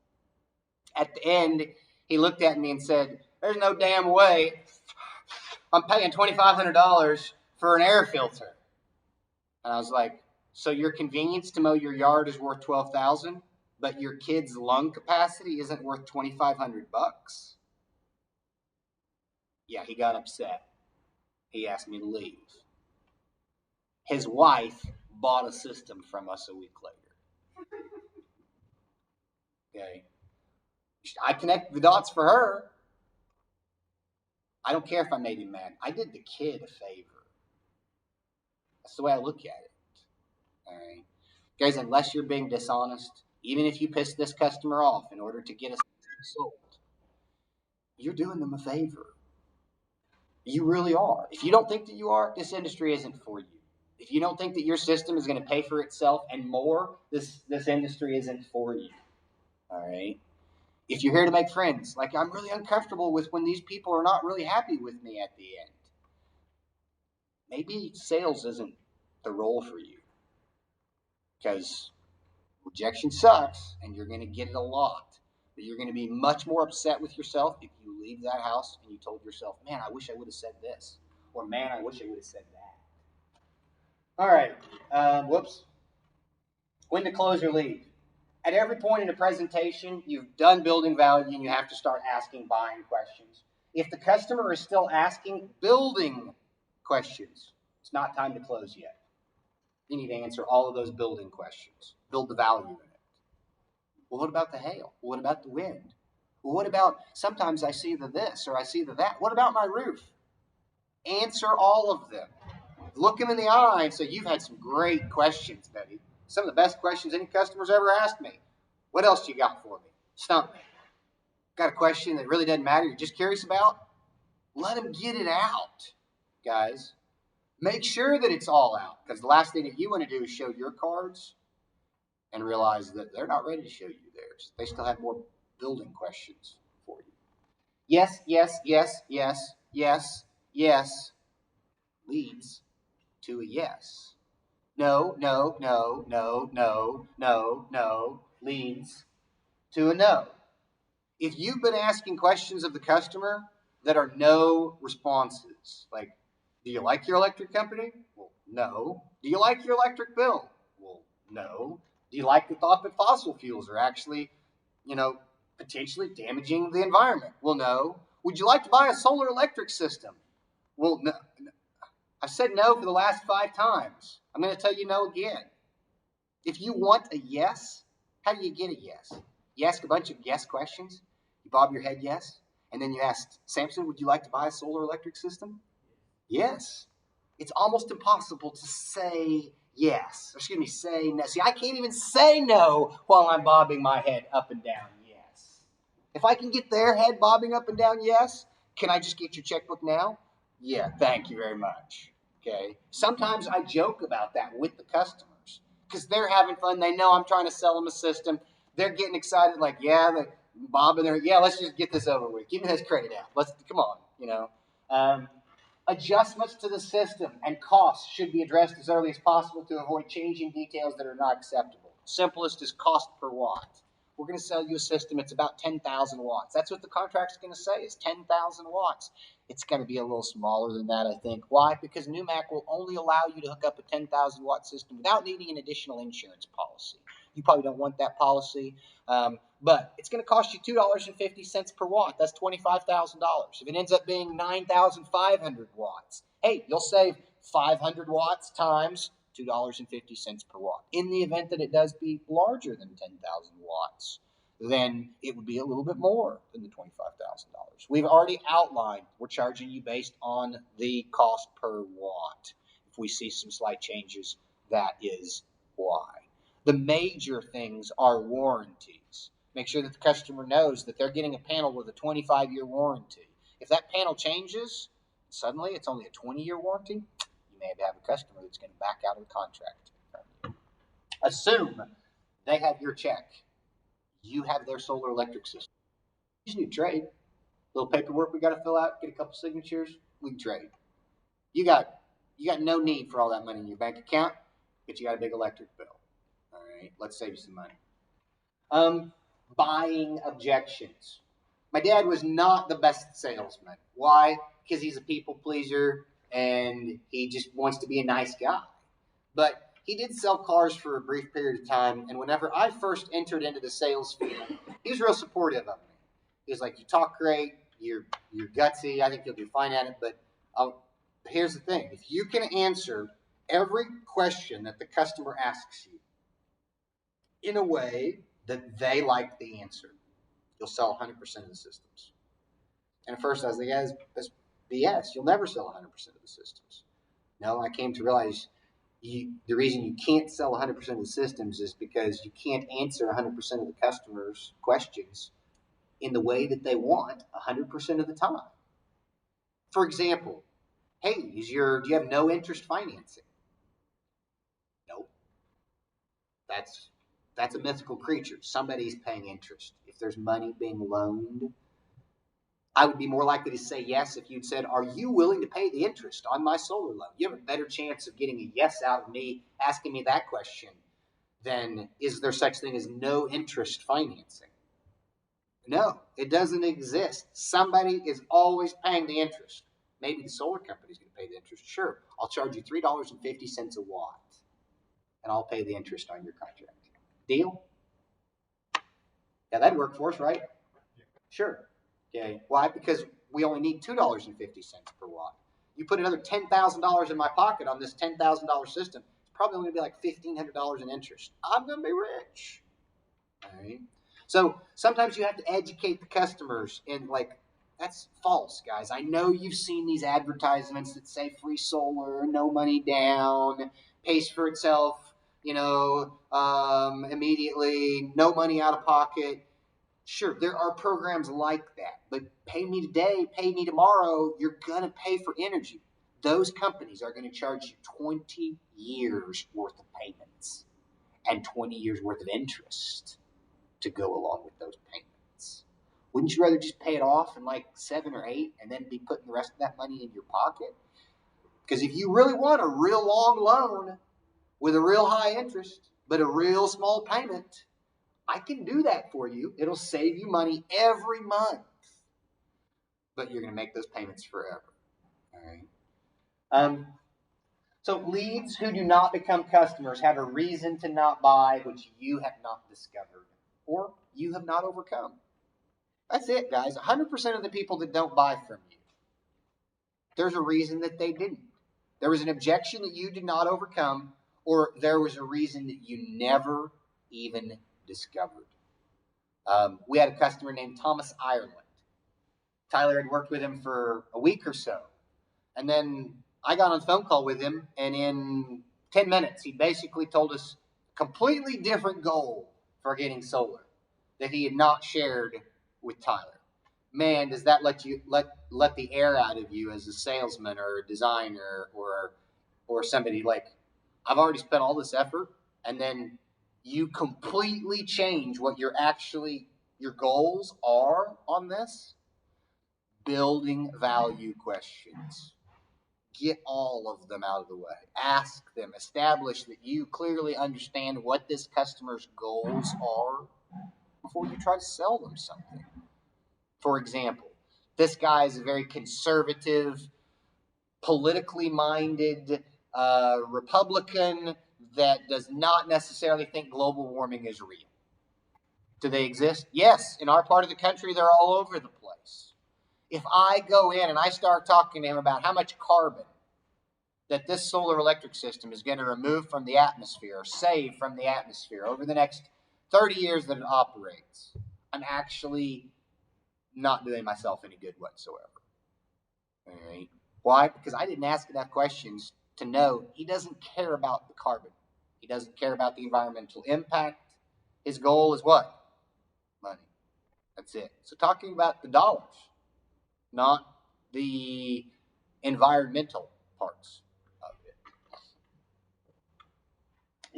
At the end, he looked at me and said, "There's no damn way I'm paying $2,500 for an air filter." And I was like, "So your convenience to mow your yard is worth $12,000, but your kid's lung capacity isn't worth $2,500?" Yeah, he got upset. He asked me to leave. His wife bought a system from us a week later. Okay. I connected the dots for her. I don't care if I made him mad. I did the kid a favor. That's the way I look at it. All right. Guys, unless you're being dishonest, even if you piss this customer off in order to get us sold, you're doing them a favor. You really are. If you don't think that you are, this industry isn't for you. If you don't think that your system is going to pay for itself and more, this industry isn't for you. All right. If you're here to make friends, like I'm really uncomfortable with when these people are not really happy with me at the end, maybe sales isn't the role for you, because rejection sucks and you're going to get it a lot. But you're going to be much more upset with yourself if you leave that house and you told yourself, "Man, I wish I would have said this," or "Man, I wish I would have said that." All right. Whoops. When to close or leave. At every point in a presentation, you've done building value and you have to start asking buying questions. If the customer is still asking building questions, it's not time to close yet. You need to answer all of those building questions. Build the value in it. Well, what about the hail? What about the wind? Well, what about sometimes I see the this or I see the that? What about my roof? Answer all of them. Look them in the eye and say, "You've had some great questions, Betty. Some of the best questions any customer's ever asked me. What else you got for me? Stump me. Got a question that really doesn't matter, you're just curious about?" Let them get it out, guys. Make sure that it's all out, because the last thing that you want to do is show your cards and realize that they're not ready to show you theirs. They still have more building questions for you. Yes, yes, yes, yes, yes, yes leads to a yes. No, no, no, no, no, no, no leads to a no. If you've been asking questions of the customer that are no responses, like, "Do you like your electric company?" Well, no. "Do you like your electric bill?" Well, no. "Do you like the thought that fossil fuels are actually, potentially damaging the environment?" Well, no. "Would you like to buy a solar electric system?" Well, no. I've said no for the last 5 times. I'm going to tell you no again. If you want a yes, how do you get a yes? You ask a bunch of yes questions. You bob your head yes. And then you ask, "Samson, would you like to buy a solar electric system?" Yes. It's almost impossible to say yes. Say no. See, I can't even say no while I'm bobbing my head up and down yes. If I can get their head bobbing up and down yes, "Can I just get your checkbook now?" Yeah, thank you very much. Okay. Sometimes I joke about that with the customers. because they're having fun. They know I'm trying to sell them a system. They're getting excited, like, yeah, Bob and they're, yeah, let's just get this over with. Give me this credit out. Let's, come on, Adjustments to the system and costs should be addressed as early as possible to avoid changing details that are not acceptable. Simplest is cost per watt. We're going to sell you a system. It's about 10,000 watts. That's what the contract's going to say is 10,000 watts. It's going to be a little smaller than that, I think. Why? Because Numac will only allow you to hook up a 10,000 watt system without needing an additional insurance policy. You probably don't want that policy, but it's going to cost you $2.50 per watt. That's $25,000. If it ends up being 9,500 watts, hey, you'll save 500 watts times $2.50 per watt. In the event that it does be larger than 10,000 watts, then it would be a little bit more than the $25,000. We've already outlined we're charging you based on the cost per watt. If we see some slight changes, that is why. The major things are warranties. Make sure that the customer knows that they're getting a panel with a 25-year warranty. If that panel changes, suddenly it's only a 20-year warranty, you may have a customer that's going to back out of the contract. Assume they have your check. You have their solar electric system. You just need to trade. A little paperwork we got to fill out, get a couple signatures, we can trade. You got no need for all that money in your bank account, but you got a big electric bill. All right, let's save you some money. Buying objections. My dad was not the best salesman. Why? Because he's a people pleaser and he just wants to be a nice guy. But he did sell cars for a brief period of time, and whenever I first entered into the sales field, he was real supportive of me. He was like, you talk great, you're gutsy, I think you'll do fine at it, but here's the thing. If you can answer every question that the customer asks you in a way that they like the answer, you'll sell 100% of the systems. And at first I was like, yeah, that's BS. You'll never sell 100% of the systems. No, I came to realize the reason you can't sell 100% of the systems is because you can't answer 100% of the customers' questions in the way that they want 100% of the time. For example, hey, do you have no interest financing? Nope. That's a mythical creature. Somebody's paying interest. If there's money being loaned, I would be more likely to say yes if you'd said, are you willing to pay the interest on my solar loan? You have a better chance of getting a yes out of me asking me that question than is there such thing as no interest financing? No, it doesn't exist. Somebody is always paying the interest. Maybe the solar company's going to pay the interest. Sure, I'll charge you $3.50 a watt, and I'll pay the interest on your contract. Deal? Yeah, that'd work for us, right? Sure. Okay. Why? Because we only need $2.50 per watt. You put another $10,000 in my pocket on this $10,000 system, it's probably going to be like $1,500 in interest. I'm going to be rich. All right. So sometimes you have to educate the customers in that's false, guys. I know you've seen these advertisements that say free solar, no money down, pays for itself, immediately, no money out of pocket. Sure, there are programs like that, but pay me today, pay me tomorrow, you're going to pay for energy. Those companies are going to charge you 20 years worth of payments and 20 years worth of interest to go along with those payments. Wouldn't you rather just pay it off in 7 or 8 and then be putting the rest of that money in your pocket? Because if you really want a real long loan with a real high interest, but a real small payment, I can do that for you. It'll save you money every month. But you're going to make those payments forever. All right. So leads who do not become customers have a reason to not buy which you have not discovered or you have not overcome. That's it, guys. 100% of the people that don't buy from you, there's a reason that they didn't. There was an objection that you did not overcome, or there was a reason that you never even discovered. We had a customer named Thomas Ireland. Tyler had worked with him for a week or so. And then I got on a phone call with him, and in 10 minutes, he basically told us a completely different goal for getting solar that he had not shared with Tyler. Man, does that let the air out of you as a salesman or a designer or somebody I've already spent all this effort and then you completely change what your goals are on this. Building value questions. Get all of them out of the way. Ask them. Establish that you clearly understand what this customer's goals are before you try to sell them something. For example, this guy is a very conservative, politically minded Republican that does not necessarily think global warming is real. Do they exist? Yes. In our part of the country, they're all over the place. If I go in and I start talking to him about how much carbon that this solar electric system is going to remove from the atmosphere, or save from the atmosphere over the next 30 years that it operates, I'm actually not doing myself any good whatsoever. All right. Why? Because I didn't ask enough questions to know he doesn't care about the carbon. He doesn't care about the environmental impact. His goal is what? Money. That's it. So talking about the dollars, not the environmental parts of it.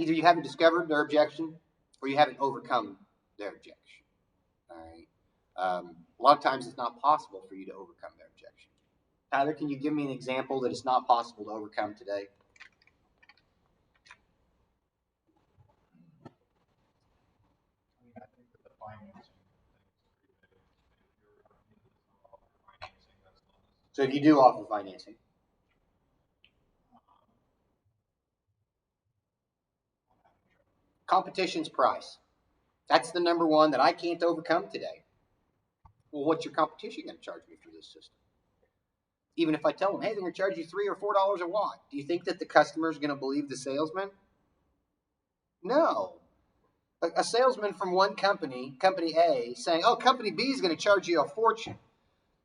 Either you haven't discovered their objection or you haven't overcome their objection. All right. A lot of times it's not possible for you to overcome their objection. Tyler, can you give me an example that it's not possible to overcome today? I think that the financing thing is pretty big. If you're offer financing, that's not necessarily. So if you do offer financing, competition's price. That's the number one that I can't overcome today. Well, what's your competition going to charge me for this system? Even if I tell them, hey, they're going to charge you $3 or $4 a watt, do you think that the customer is going to believe the salesman? No. A salesman from one company, company A, saying, oh, company B is going to charge you a fortune.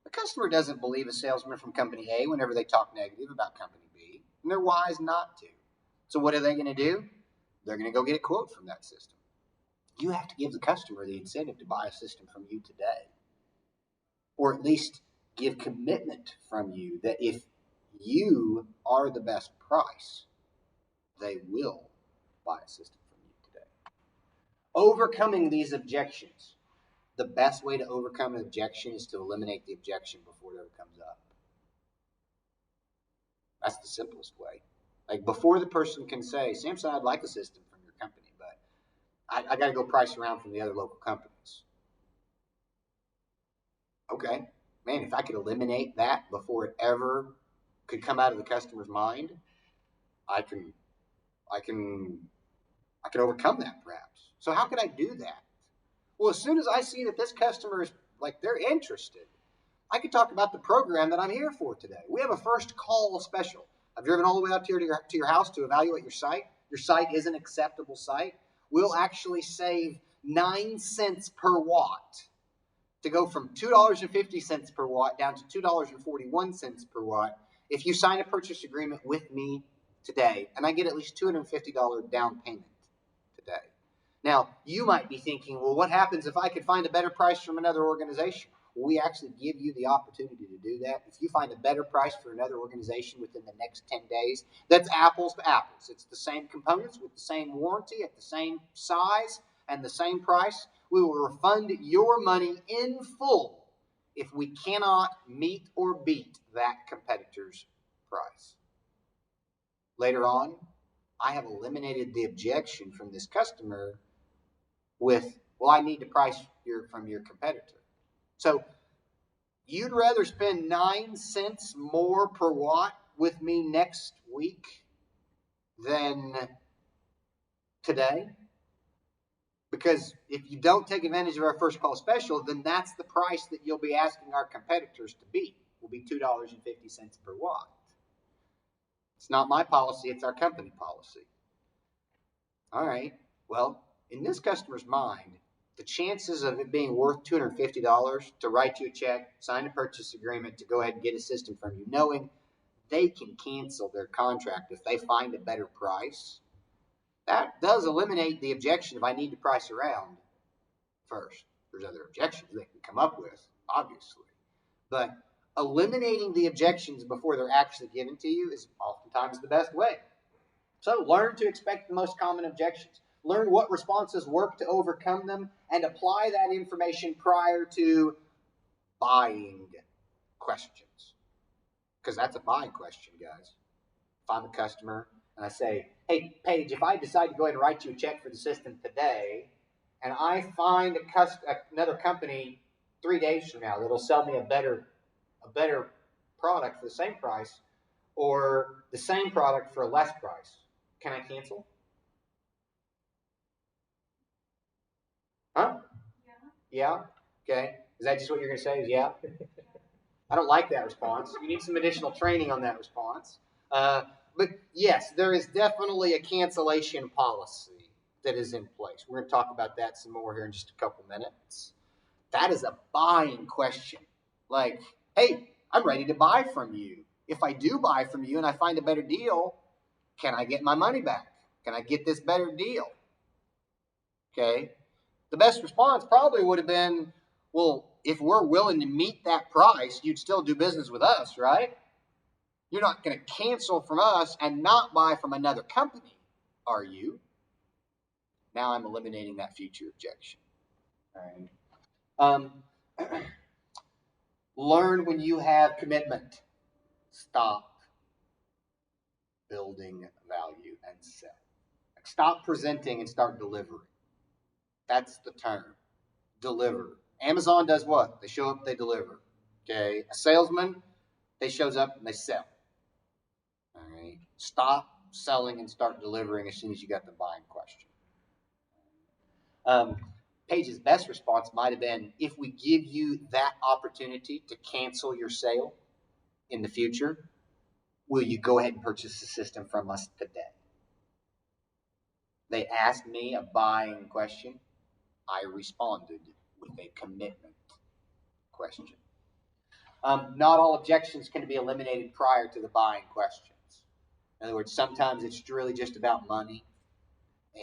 The customer doesn't believe a salesman from company A whenever they talk negative about company B, and they're wise not to. So what are they going to do? They're going to go get a quote from that system. You have to give the customer the incentive to buy a system from you today, or at least give commitment from you that if you are the best price, they will buy a system from you today. Overcoming these objections. The best way to overcome an objection is to eliminate the objection before it ever comes up. That's the simplest way. Like before the person can say, Samson, I'd like a system from your company, but I got to go price around from the other local companies. Okay, man, if I could eliminate that before it ever could come out of the customer's mind, I can overcome that perhaps. So how could I do that? Well, as soon as I see that this customer is like they're interested, I could talk about the program that I'm here for today. We have a first call special. I've driven all the way out here to your house to evaluate your site. Your site is an acceptable site. We'll actually save 9 cents per watt to go from $2.50 per watt down to $2.41 per watt if you sign a purchase agreement with me today, and I get at least $250 down payment today. Now, you might be thinking, well, what happens if I could find a better price from another organization? Well, we actually give you the opportunity to do that. If you find a better price for another organization within the next 10 days, that's apples to apples. It's the same components with the same warranty at the same size and the same price. We will refund your money in full if we cannot meet or beat that competitor's price. Later on, I have eliminated the objection from this customer with, well, I need to price from your competitor. So you'd rather spend 9 cents more per watt with me next week than today? Because if you don't take advantage of our first call special, then that's the price that you'll be asking our competitors to beat. Will be $2.50 per watt. It's not my policy, it's our company policy. All right, well, in this customer's mind, the chances of it being worth $250 to write you a check, sign a purchase agreement to go ahead and get a system from you, knowing they can cancel their contract if they find a better price, that does eliminate the objection if I need to price around first. There's other objections they can come up with, obviously. But eliminating the objections before they're actually given to you is oftentimes the best way. So learn to expect the most common objections. Learn what responses work to overcome them and apply that information prior to buying questions. Because that's a buying question, guys. If I'm a customer and I say, hey, Paige, if I decide to go ahead and write you a check for the system today, and I find another company 3 days from now that'll sell me a better product for the same price, or the same product for a less price, can I cancel? Huh? Yeah? Okay. Is that just what you're going to say? Is yeah? I don't like that response. You need some additional training on that response. But yes, there is definitely a cancellation policy that is in place. We're going to talk about that some more here in just a couple minutes. That is a buying question. Like, hey, I'm ready to buy from you. If I do buy from you and I find a better deal, can I get my money back? Can I get this better deal? Okay. The best response probably would have been, well, if we're willing to meet that price, you'd still do business with us, right? You're not going to cancel from us and not buy from another company, are you? Now I'm eliminating that future objection. All right. Learn when you have commitment. Stop building value and sell. Stop presenting and start delivering. That's the term. Deliver. Amazon does what? They show up, they deliver. Okay. A salesman, they shows up and they sell. All right. Stop selling and start delivering as soon as you got the buying question. Paige's best response might have been, if we give you that opportunity to cancel your sale in the future, will you go ahead and purchase the system from us today? They asked me a buying question. I responded with a commitment question. Not all objections can be eliminated prior to the buying questions. In other words, sometimes it's really just about money,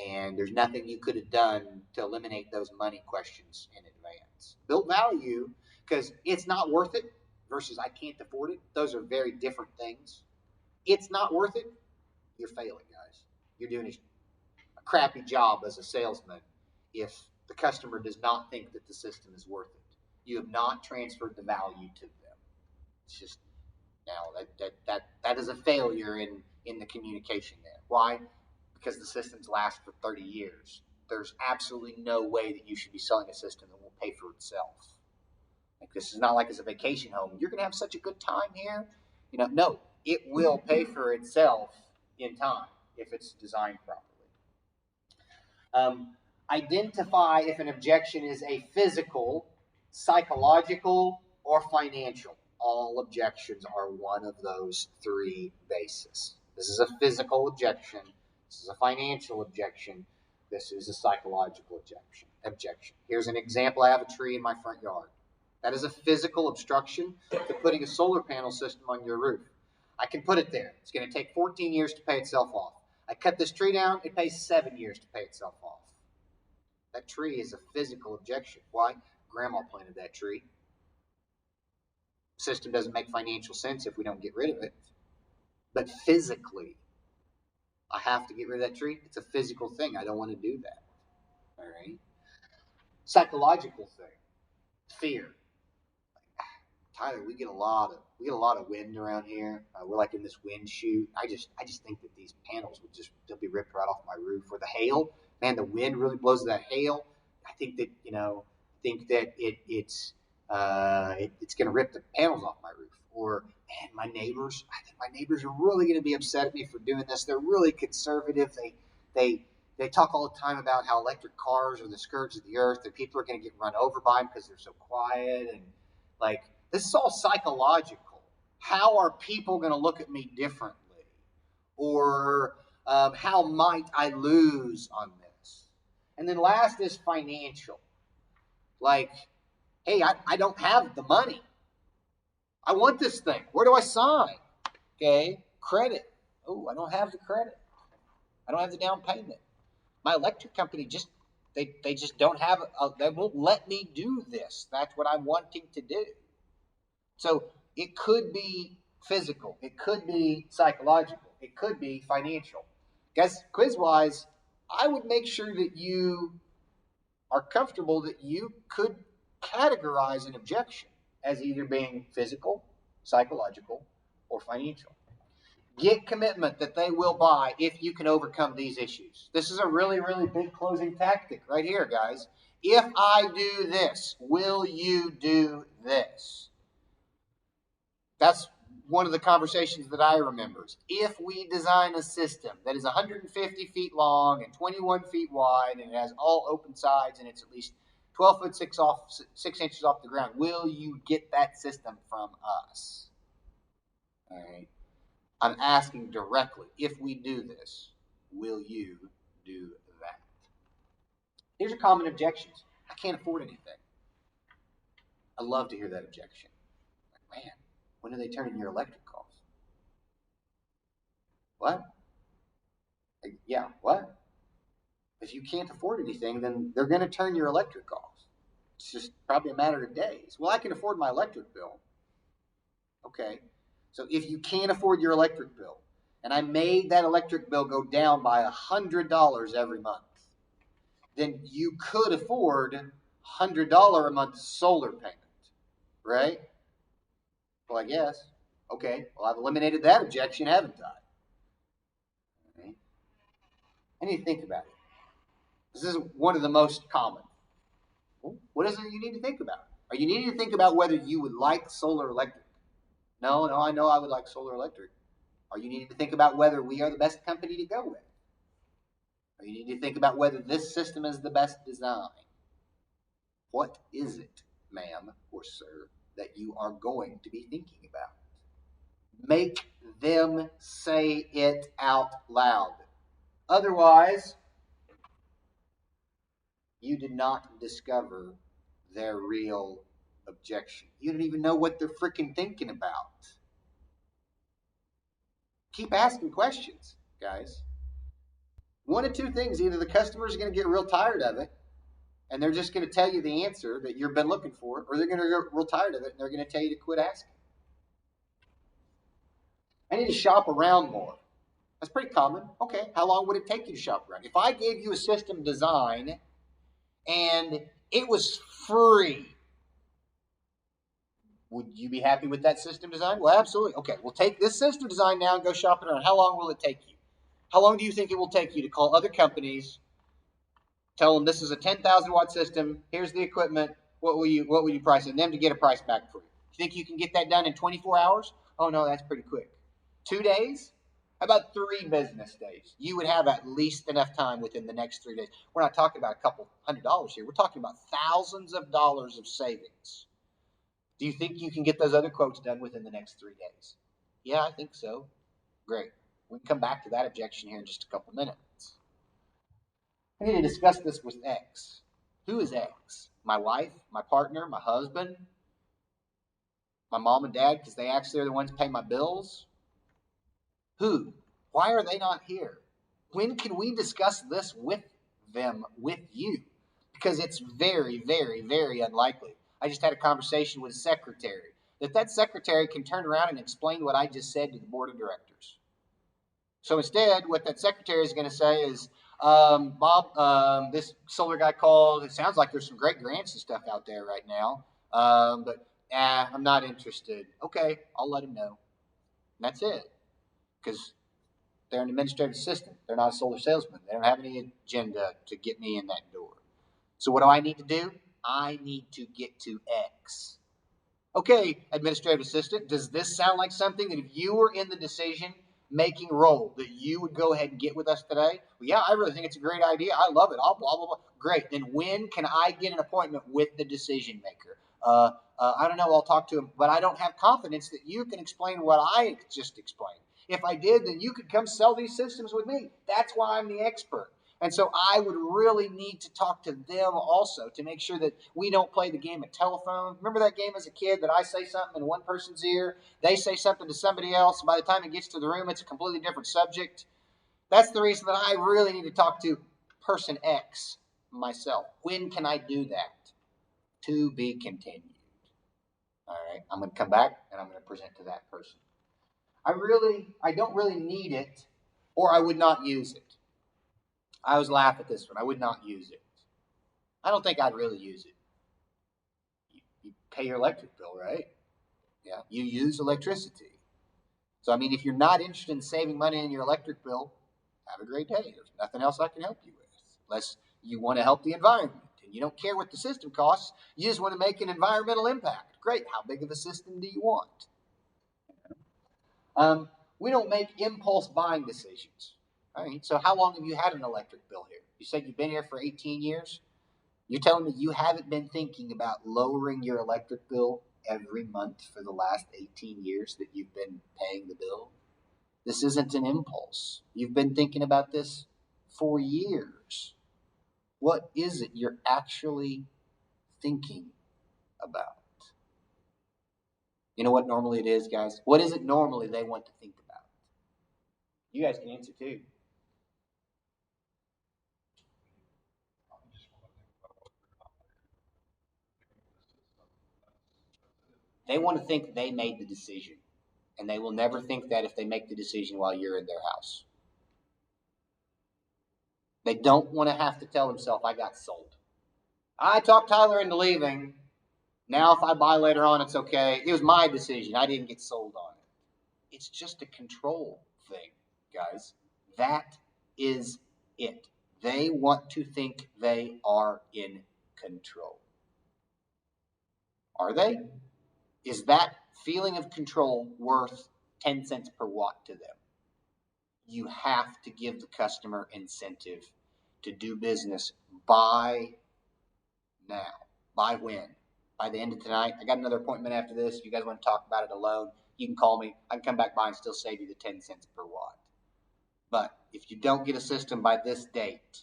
and there's nothing you could have done to eliminate those money questions in advance. Build value, because it's not worth it versus I can't afford it. Those are very different things. It's not worth it. You're failing, guys. You're doing a crappy job as a salesman if the customer does not think that the system is worth it. You have not transferred the value to them. It's just, now that is a failure in the communication there. Why? Because the systems last for 30 years. There's absolutely no way that you should be selling a system that won't pay for itself. Like, this is not like it's a vacation home. You're going to have such a good time here. No, it will pay for itself in time if it's designed properly. Identify if an objection is a physical, psychological, or financial. All objections are one of those three bases. This is a physical objection. This is a financial objection. This is a psychological objection. Here's an example. I have a tree in my front yard. That is a physical obstruction to putting a solar panel system on your roof. I can put it there. It's going to take 14 years to pay itself off. I cut this tree down. It pays 7 years to pay itself off. That tree is a physical objection. Why? Grandma planted that tree. System doesn't make financial sense if we don't get rid of it. But physically, I have to get rid of that tree. It's a physical thing. I don't want to do that. All right. Psychological thing. Fear. Tyler, we get a lot of wind around here. We're like in this wind chute. I just think that these panels they'll be ripped right off my roof. Or the hail, man, the wind really blows that hail. I think that it's going to rip the panels off my roof. Or, man, my neighbors, I think my neighbors are really going to be upset at me for doing this. They're really conservative. They talk all the time about how electric cars are the scourge of the earth, and people are going to get run over by them because they're so quiet. And like, this is all psychological. How are people going to look at me differently? Or how might I lose on this? And then last is financial. Like, hey, I don't have the money. I want this thing. Where do I sign? Okay, credit. Oh, I don't have the credit. I don't have the down payment. My electric company they just don't have they won't let me do this. That's what I'm wanting to do. So it could be physical. It could be psychological. It could be financial. Guys, quiz-wise, I would make sure that you are comfortable that you could categorize an objection as either being physical, psychological, or financial. Get commitment that they will buy if you can overcome these issues. This is a really, really big closing tactic right here, guys. If I do this, will you do this? That's one of the conversations that I remember. If we design a system that is 150 feet long and 21 feet wide and it has all open sides and it's at least 12 foot 6 inches off the ground, will you get that system from us? All right. I'm asking directly, if we do this, will you do that? Here's your common objections. I can't afford anything. I love to hear that objection. Like, man, when do they turn in your electric off? What? Yeah, what? If you can't afford anything, then they're going to turn your electric off. It's just probably a matter of days. Well, I can afford my electric bill. Okay. So if you can't afford your electric bill, and I made that electric bill go down by $100 every month, then you could afford $100 a month solar payment, right? Well, I guess. Okay, well, I've eliminated that objection, haven't I? Okay. I need to think about it. This is one of the most common. What is it you need to think about? Are you needing to think about whether you would like solar electric? No, I know I would like solar electric. Are you needing to think about whether we are the best company to go with? Or you need to think about whether this system is the best design. What is it, ma'am or sir, that you are going to be thinking about? Make them say it out loud. Otherwise, you did not discover their real objection. You don't even know what they're freaking thinking about. Keep asking questions, guys. One of two things: either the customer is going to get real tired of it and they're just going to tell you the answer that you've been looking for, or they're going to get real tired of it and they're going to tell you to quit asking. I need to shop around more. That's pretty common. Okay, how long would it take you to shop around? If I gave you a system design and it was free, would you be happy with that system design? Well, absolutely. Okay, we'll take this system design now and go shopping around. How long will it take you? How long do you think it will take you to call other companies, tell them this is a 10,000 watt system, here's the equipment, what will you price it, and them to get a price back for you? You think you can get that done in 24 hours? Oh no, that's pretty quick. 2 days? How about 3 business days? You would have at least enough time within the next 3 days. We're not talking about a couple $100s here. We're talking about thousands of dollars of savings. Do you think you can get those other quotes done within the next 3 days? Yeah, I think so. Great. We can come back to that objection here in just a couple minutes. I need to discuss this with X. Who is X? My wife, my partner, my husband, my mom and dad, because they actually are the ones paying my bills? Who? Why are they not here? When can we discuss this with them, with you? Because it's very, very, very unlikely. I just had a conversation with a secretary. That secretary can turn around and explain what I just said to the board of directors. So instead, what that secretary is going to say is, Bob, this solar guy called. It sounds like there's some great grants and stuff out there right now, but I'm not interested. Okay, I'll let him know. And that's it. Because they're an administrative assistant. They're not a solar salesman. They don't have any agenda to get me in that door. So what do I need to do? I need to get to X. Okay, administrative assistant, does this sound like something that if you were in the decision-making role that you would go ahead and get with us today? Well, yeah, I really think it's a great idea. I love it. I'll blah, blah, blah. Great. Then when can I get an appointment with the decision maker? I don't know. I'll talk to him. But I don't have confidence that you can explain what I just explained. If I did, then you could come sell these systems with me. That's why I'm the expert. And so I would really need to talk to them also to make sure that we don't play the game of telephone. Remember that game as a kid that I say something in one person's ear, they say something to somebody else, and by the time it gets to the room, it's a completely different subject? That's the reason that I really need to talk to person X myself. When can I do that? To be continued. All right, I'm going to come back and I'm going to present to that person. I don't really need it Or I would not use it. I always laugh at this one. I would not use it. I don't think I'd really use it. You pay your electric bill, right? Yeah. You use electricity. So, I mean, if you're not interested in saving money in your electric bill, have a great day. There's nothing else I can help you with. Unless you want to help the environment and you don't care what the system costs, you just want to make an environmental impact. Great. How big of a system do you want? We don't make impulse buying decisions. All right. So how long have you had an electric bill here? You said you've been here for 18 years. You're telling me you haven't been thinking about lowering your electric bill every month for the last 18 years that you've been paying the bill? This isn't an impulse. You've been thinking about this for years. What is it you're actually thinking about? You know what normally it is, guys? What is it normally they want to think about? You guys can answer too. I just want to think about what they're not making the system. That's it. They want to think they made the decision. And they will never think that if they make the decision while you're in their house. They don't want to have to tell themselves, I got sold. I talked Tyler into leaving. Now if I buy later on, it's okay. It was my decision. I didn't get sold on it. It's just a control thing, guys. That is it. They want to think they are in control. Are they? Is that feeling of control worth 10 cents per watt to them? You have to give the customer incentive to do business by now. By when? By the end of tonight. I got another appointment after this. If you guys want to talk about it alone, you can call me. I can come back by and still save you the 10 cents per watt. But if you don't get a system by this date,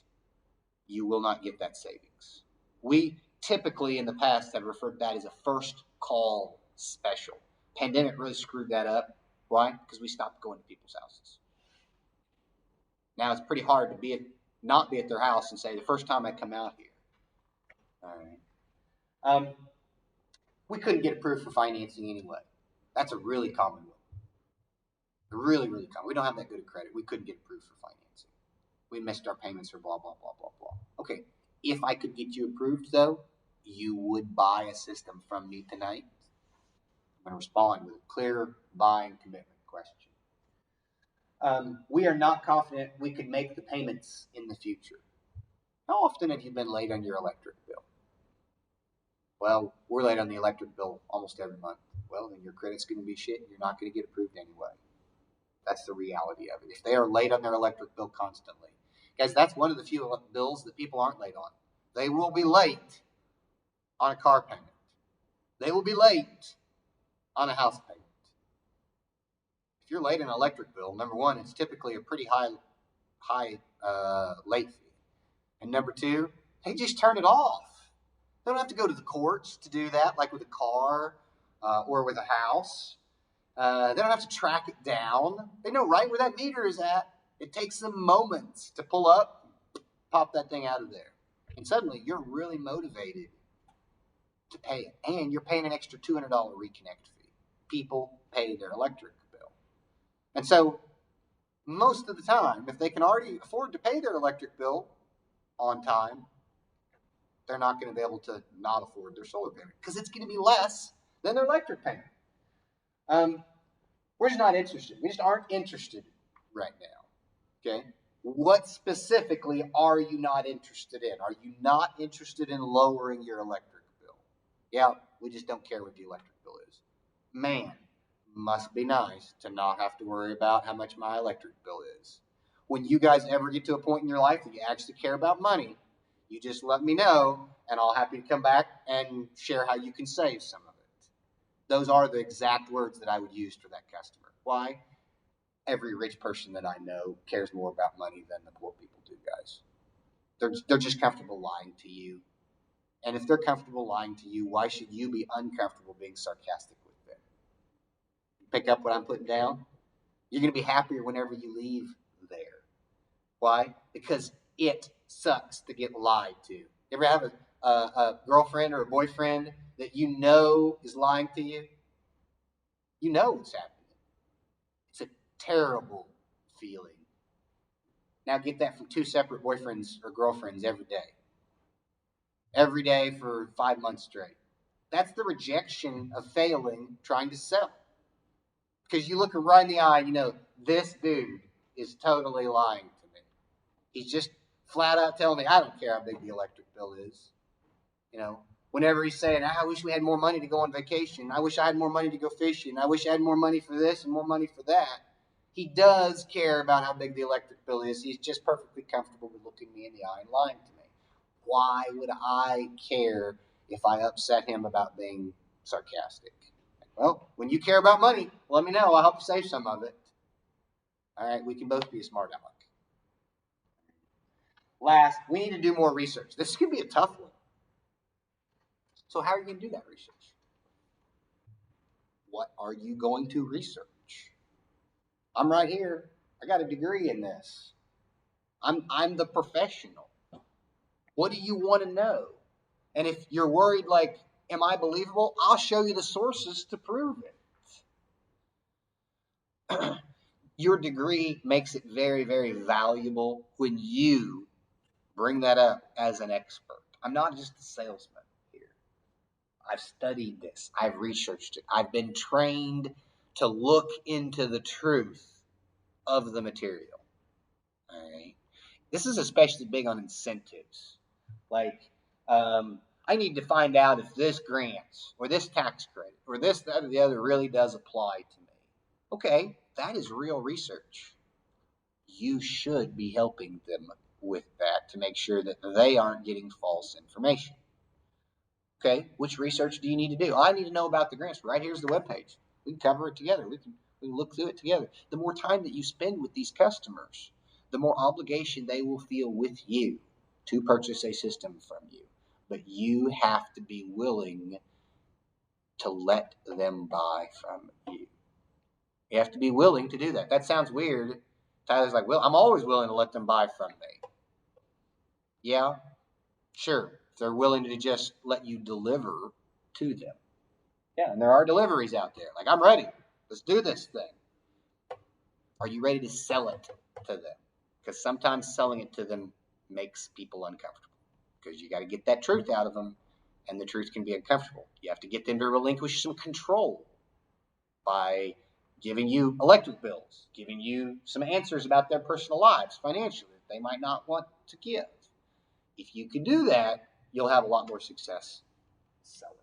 you will not get that savings. We typically in the past have referred to that as a first call special. Pandemic really screwed that up. Why? Because we stopped going to people's houses. Now it's pretty hard to not be at their house and say, the first time I come out here. All right. We couldn't get approved for financing anyway. That's a really common one. Really, really common. We don't have that good of credit. We couldn't get approved for financing. We missed our payments for blah, blah, blah, blah, blah. Okay. If I could get you approved, though, you would buy a system from me tonight. I'm going to respond with a clear buying commitment question. We are not confident we could make the payments in the future. How often have you been late on your electric bill? Well, we're late on the electric bill almost every month. Well, then your credit's going to be shit and you're not going to get approved anyway. That's the reality of it. If they are late on their electric bill constantly. Guys, that's one of the few bills that people aren't late on. They will be late on a car payment. They will be late on a house payment. If you're late on an electric bill, number one, it's typically a pretty high late fee. And number two, they just turn it off. They don't have to go to the courts to do that, like with a car or with a house. They don't have to track it down. They know right where that meter is at. It takes them moments to pull up, pop that thing out of there. And suddenly you're really motivated to pay it. And you're paying an extra $200 reconnect fee. People pay their electric bill. And so most of the time, if they can already afford to pay their electric bill on time, they're not going to be able to not afford their solar payment because it's going to be less than their electric payment. We're just not interested. We just aren't interested right now. Okay? What specifically are you not interested in? Are you not interested in lowering your electric bill? Yeah, we just don't care what the electric bill is. Man, must be nice to not have to worry about how much my electric bill is. When you guys ever get to a point in your life that you actually care about money, you just let me know, and I'll happy to come back and share how you can save some of it. Those are the exact words that I would use for that customer. Why? Every rich person that I know cares more about money than the poor people do, guys. They're just comfortable lying to you. And if they're comfortable lying to you, why should you be uncomfortable being sarcastic with them? Pick up what I'm putting down? You're going to be happier whenever you leave there. Why? Because it sucks to get lied to. You ever have a girlfriend or a boyfriend that you know is lying to you? You know it's happening. It's a terrible feeling. Now get that from 2 separate boyfriends or girlfriends every day. Every day for 5 months straight. That's the rejection of failing trying to sell. Because you look her right in the eye and you know, this dude is totally lying to me. He's just flat out telling me, I don't care how big the electric bill is. You know, whenever he's saying, I wish we had more money to go on vacation. I wish I had more money to go fishing. I wish I had more money for this and more money for that. He does care about how big the electric bill is. He's just perfectly comfortable with looking me in the eye and lying to me. Why would I care if I upset him about being sarcastic? Well, when you care about money, let me know. I'll help save some of it. All right, we can both be a smart aleck. Last, we need to do more research. This could be a tough one. So how are you going to do that research? What are you going to research? I'm right here. I got a degree in this. I'm the professional. What do you want to know? And if you're worried, like, am I believable? I'll show you the sources to prove it. Your degree makes it very, very valuable when you bring that up as an expert. I'm not just a salesman here. I've studied this. I've researched it. I've been trained to look into the truth of the material. All right. This is especially big on incentives. Like, I need to find out if this grants or this tax credit or this, that, or the other really does apply to me. Okay, that is real research. You should be helping them with that to make sure that they aren't getting false information. Okay, which research do you need to do? I need to know about the grants. Right here's the webpage. We can cover it together. We can look through it together. The more time that you spend with these customers, the more obligation they will feel with you to purchase a system from you. But you have to be willing to let them buy from you. You have to be willing to do that. That sounds weird. Tyler's like, well, I'm always willing to let them buy from me. Yeah, sure. If they're willing to just let you deliver to them. Yeah, and there are deliveries out there. Like, I'm ready. Let's do this thing. Are you ready to sell it to them? Because sometimes selling it to them makes people uncomfortable. Because you got to get that truth out of them, and the truth can be uncomfortable. You have to get them to relinquish some control by giving you electric bills, giving you some answers about their personal lives financially that they might not want to give. If you can do that, you'll have a lot more success selling.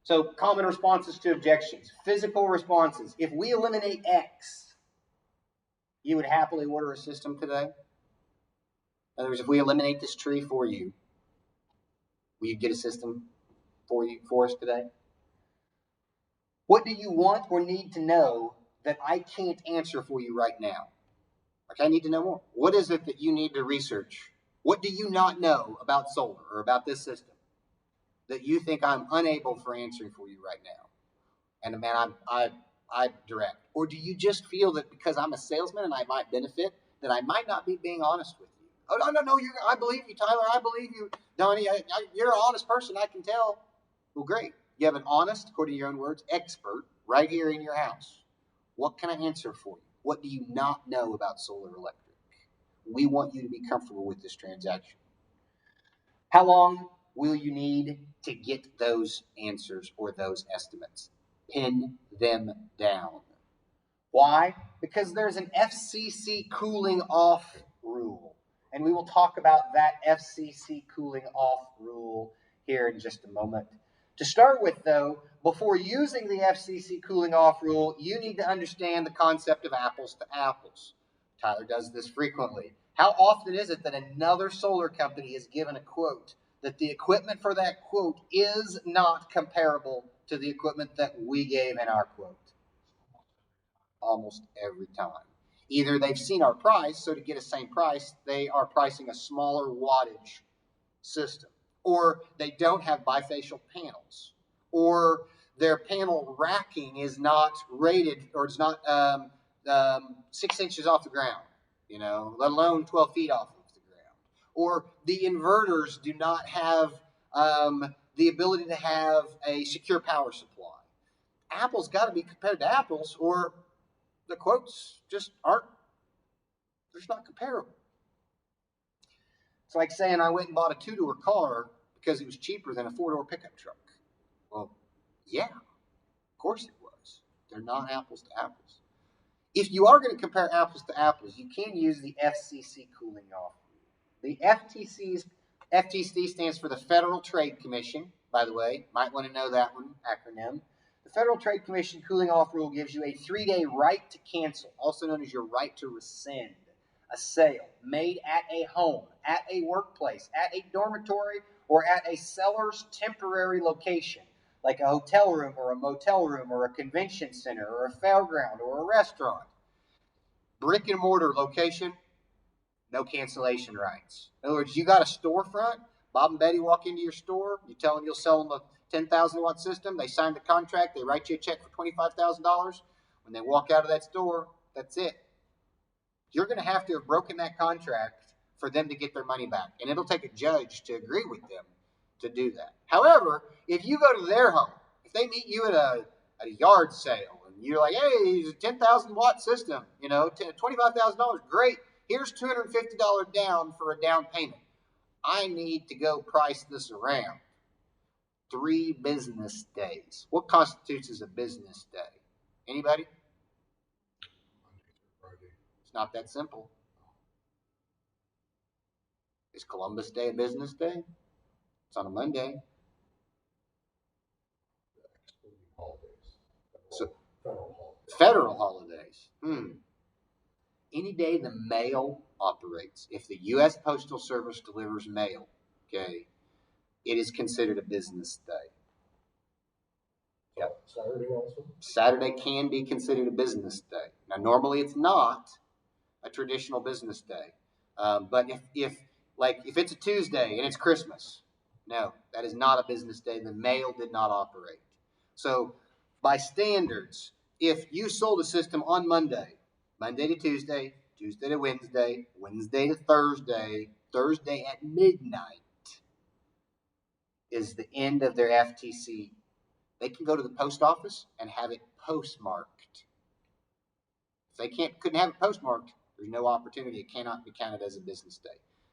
So, common responses to objections. Physical responses. If we eliminate X, you would happily order a system today? In other words, if we eliminate this tree for you, will you get a system for us today? What do you want or need to know that I can't answer for you right now? Like, I need to know more. What is it that you need to research? What do you not know about solar or about this system that you think I'm unable for answering for you right now? And man, I direct. Or do you just feel that because I'm a salesman and I might benefit, that I might not be being honest with you? Oh, no, I believe you, Tyler. I believe you, Donnie. You're an honest person, I can tell. Well, great. You have an honest, according to your own words, expert right here in your house. What can I answer for you? What do you not know about solar electric? We want you to be comfortable with this transaction. How long will you need to get those answers or those estimates? Pin them down. Why? Because there's an FCC cooling off rule. And we will talk about that FCC cooling off rule here in just a moment. To start with, though, before using the FCC cooling off rule, you need to understand the concept of apples to apples. Tyler does this frequently. How often is it that another solar company is given a quote that the equipment for that quote is not comparable to the equipment that we gave in our quote? Almost every time. Either they've seen our price, so to get a same price, they are pricing a smaller wattage system. Or they don't have bifacial panels. Or their panel racking is not rated, or it's not 6 inches off the ground, let alone 12 feet off of the ground. Or the inverters do not have the ability to have a secure power supply. Apple's got to be compared to apples, or the quotes just aren't They're just not comparable. It's like saying I went and bought a 2-door car because it was cheaper than a 4-door pickup truck. Well, yeah, of course it was. They're not apples to apples. If you are going to compare apples to apples, you can use the FCC cooling off. The FTC stands for the Federal Trade Commission, by the way. Might want to know that one acronym. The Federal Trade Commission cooling off rule gives you a 3-day right to cancel, also known as your right to rescind a sale made at a home, at a workplace, at a dormitory, or at a seller's temporary location, like a hotel room or a motel room or a convention center or a fairground or a restaurant. Brick and mortar location, no cancellation rights. In other words, you got a storefront, Bob and Betty walk into your store, you tell them you'll sell them a 10,000 watt system, they sign the contract, they write you a check for $25,000. When they walk out of that store, that's it. You're going to have broken that contract for them to get their money back. And it'll take a judge to agree with them to do that. However, if you go to their home, if they meet you at a yard sale and you're like, hey, it's a 10,000 watt system, $25,000, great. Here's $250 down for a down payment. I need to go price this around. 3 business days. What constitutes as a business day? Anybody? It's not that simple. Is Columbus Day a business day? It's on a Monday. So, federal holidays. Any day the mail operates, if the U.S. Postal Service delivers mail, okay, it is considered a business day. Yep. Saturday also? Saturday can be considered a business day. Now, normally it's not a traditional business day. But if it's a Tuesday and it's Christmas, no, that is not a business day. The mail did not operate. So by standards, if you sold a system on Monday to Tuesday, Tuesday to Wednesday, Wednesday to Thursday, Thursday at midnight is the end of their FTC. They can go to the post office and have it postmarked. If they couldn't have it postmarked, there's no opportunity. It cannot be counted as a business day.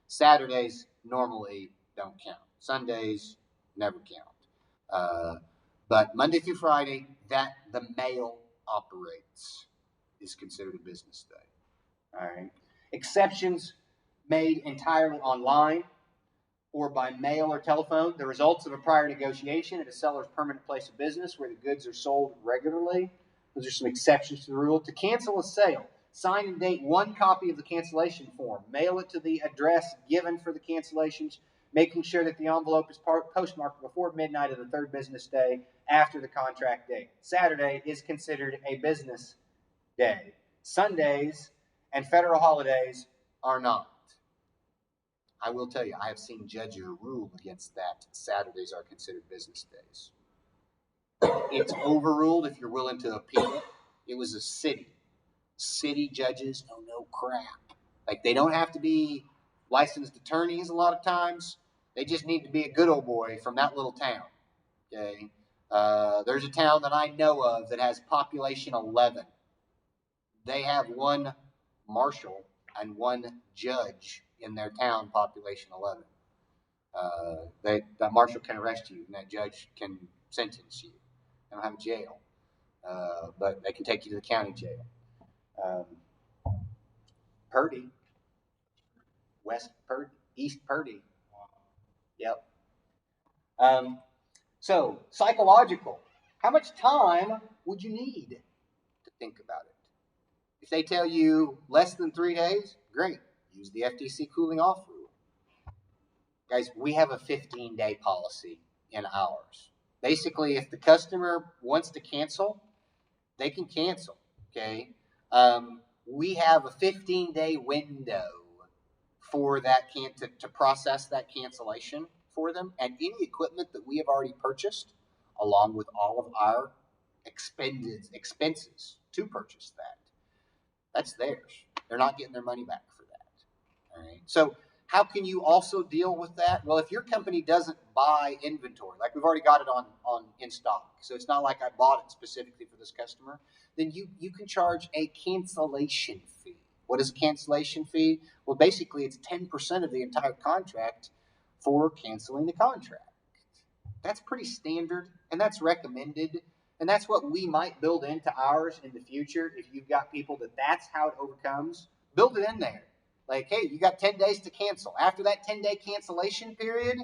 Saturdays normally don't count. Sundays never count. But Monday through Friday, that the mail operates is considered a business day. All right. Exceptions made entirely online or by mail or telephone, the results of a prior negotiation at a seller's permanent place of business where the goods are sold regularly. Those are some exceptions to the rule. To cancel a sale, sign and date 1 copy of the cancellation form. Mail it to the address given for the cancellations, making sure that the envelope is postmarked before midnight of the 3rd business day after the contract date. Saturday is considered a business day. Sundays and federal holidays are not. I will tell you, I have seen judges rule against that. Saturdays are considered business days. It's overruled if you're willing to appeal. It was a city. City judges know no crap. Like, they don't have to be licensed attorneys a lot of times. They just need to be a good old boy from that little town. Okay. There's a town that I know of that has population 11. They have 1 marshal and 1 judge in their town, population 11. That marshal can arrest you and that judge can sentence you. They don't have a jail, but they can take you to the county jail. Purdy, West Purdy, East Purdy. Yep. So, psychological. How much time would you need to think about it? If they tell you less than 3 days, great. Use the FTC cooling off rule. Guys, we have a 15-day policy in ours. Basically, if the customer wants to cancel, they can cancel, okay? We have a 15-day window for that to process that cancellation for them, and any equipment that we have already purchased, along with all of our expenses to purchase that, that's theirs. They're not getting their money back for that. All right. So how can you also deal with that? Well, if your company doesn't buy inventory, like we've already got it on in stock, so it's not like I bought it specifically for this customer, then you can charge a cancellation fee. What is a cancellation fee? Well, basically, it's 10% of the entire contract for canceling the contract. That's pretty standard, and that's recommended, and that's what we might build into ours in the future. If you've got people that's how it overcomes, build it in there. Like, hey, you got 10 days to cancel. After that 10-day cancellation period,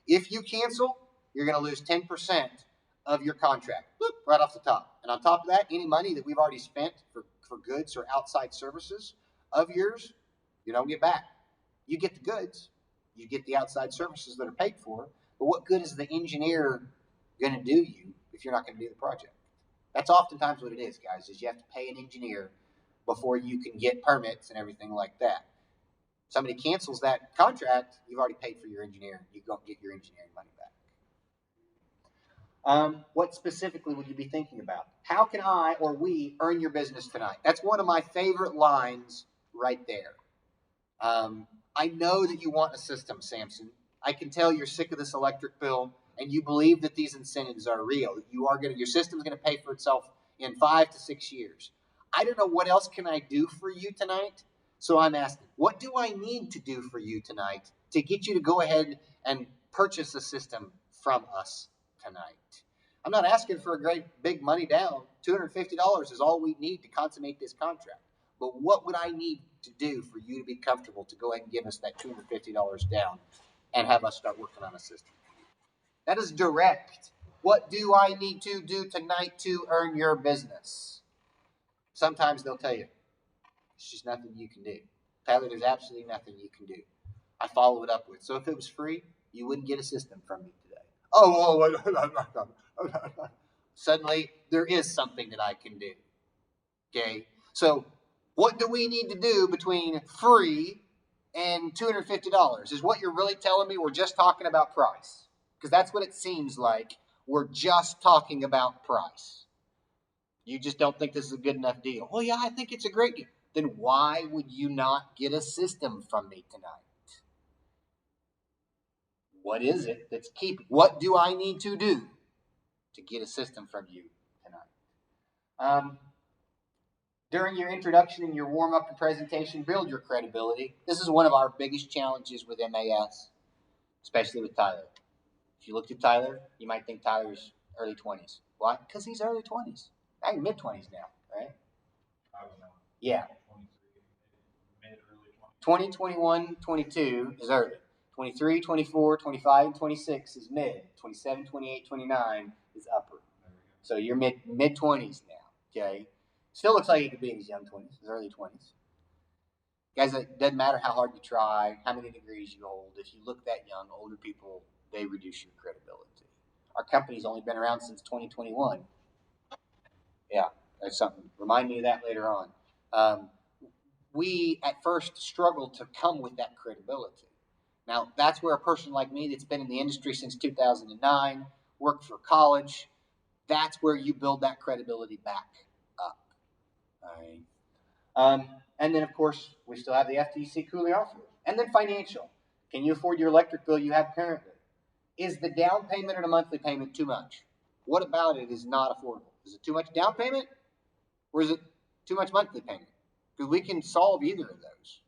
if you cancel, you're going to lose 10% of your contract, boop, right off the top. And on top of that, any money that we've already spent for goods or outside services of yours, you don't get back. You get the goods, you get the outside services that are paid for, but what good is the engineer going to do you if you're not going to do the project? That's oftentimes what it is, guys, is you have to pay an engineer before you can get permits and everything like that. Somebody cancels that contract, you've already paid for your engineer. You don't get your engineering money back. What specifically would you be thinking about? How can I or we earn your business tonight? That's one of my favorite lines right there. I know that you want a system, Samson. I can tell you're sick of this electric bill and you believe that these incentives are real, that your system's going to pay for itself in 5 to 6 years. I don't know what else can I do for you tonight. So I'm asking, what do I need to do for you tonight to get you to go ahead and purchase a system from us tonight? I'm not asking for a great big money down. $250 is all we need to consummate this contract. But what would I need to do for you to be comfortable to go ahead and give us that $250 down and have us start working on a system? That is direct. What do I need to do tonight to earn your business? Sometimes they'll tell you, it's just nothing you can do. Tyler, there's absolutely nothing you can do. I follow it up with, so if it was free, you wouldn't get a system from me today. Suddenly, there is something that I can do. Okay? So, what do we need to do between free and $250? Is what you're really telling me we're just talking about price? Because that's what it seems like. We're just talking about price. You just don't think this is a good enough deal. Well, yeah, I think it's a great deal. Then why would you not get a system from me tonight? What is it that's keeping? What do I need to do to get a system from you tonight? During your introduction and your warm-up and presentation, build your credibility. This is one of our biggest challenges with MAS, especially with Tyler. If you looked at Tyler, you might think Tyler's early 20s. Why? Because he's early 20s. I'm mid-20s now, right? I don't know. Yeah. 23, mid, early 20, 21, 22 is early. 23, 24, 25, and 26 is mid. 27, 28, 29 is upper. So you're mid-20s now, okay? Still looks like you could be in his young 20s, his early 20s. Guys, it doesn't matter how hard you try, how many degrees you hold. If you look that young, older people, they reduce your credibility. Our company's only been around since 2021. Yeah, that's something. Remind me of that later on. We, at first, struggled to come with that credibility. Now, that's where a person like me that's been in the industry since 2009, worked for college, that's where you build that credibility back up. All right. And then, of course, we still have the FTC cooling off rule. And then financial. Can you afford your electric bill you have currently? Is the down payment or the monthly payment too much? What about it is not affordable? Is it too much down payment? Or is it too much monthly payment? Because we can solve either of those.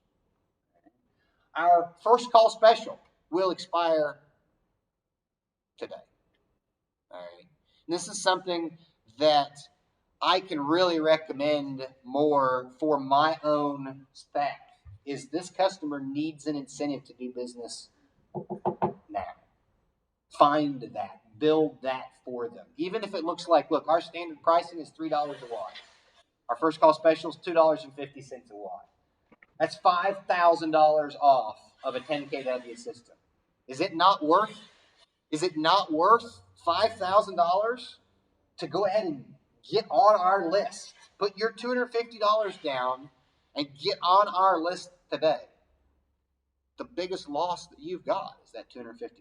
Our first call special will expire today. All right. And this is something that I can really recommend more for my own staff. Is this customer needs an incentive to do business now. Find that. Build that for them. Even if it looks like, look, our standard pricing is $3 a watt. Our first call special is $2.50 a watt. That's $5,000 off of a 10 kW system. Is it not worth $5,000 to go ahead and get on our list? Put your $250 down and get on our list today. The biggest loss that you've got is that $250.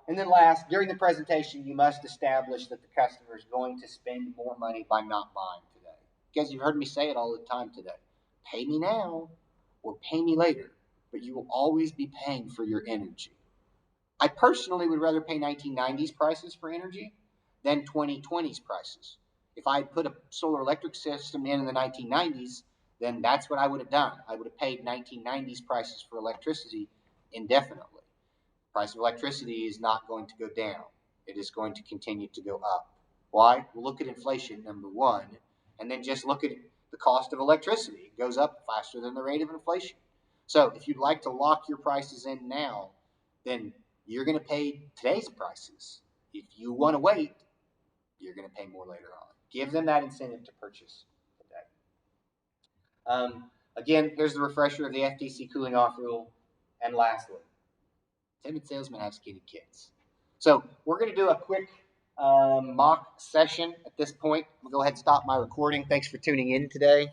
And then last, during the presentation, you must establish that the customer is going to spend more money by not buying today. Guys, you've heard me say it all the time today. Pay me now or pay me later, but you will always be paying for your energy. I personally would rather pay 1990s prices for energy than 2020s prices. If I had put a solar electric system in the 1990s, then that's what I would have done. I would have paid 1990s prices for electricity indefinitely. Price of electricity is not going to go down. It is going to continue to go up. Why? Well, look at inflation, number one, and then just look at the cost of electricity. It goes up faster than the rate of inflation. So if you'd like to lock your prices in now, then you're going to pay today's prices. If you want to wait, you're going to pay more later on. Give them that incentive to purchase today. Again, here's the refresher of the FTC cooling off rule. And lastly, timid salesmen have skinny kids. So we're going to do a quick mock session at this point. I'll go ahead and stop my recording. Thanks for tuning in today.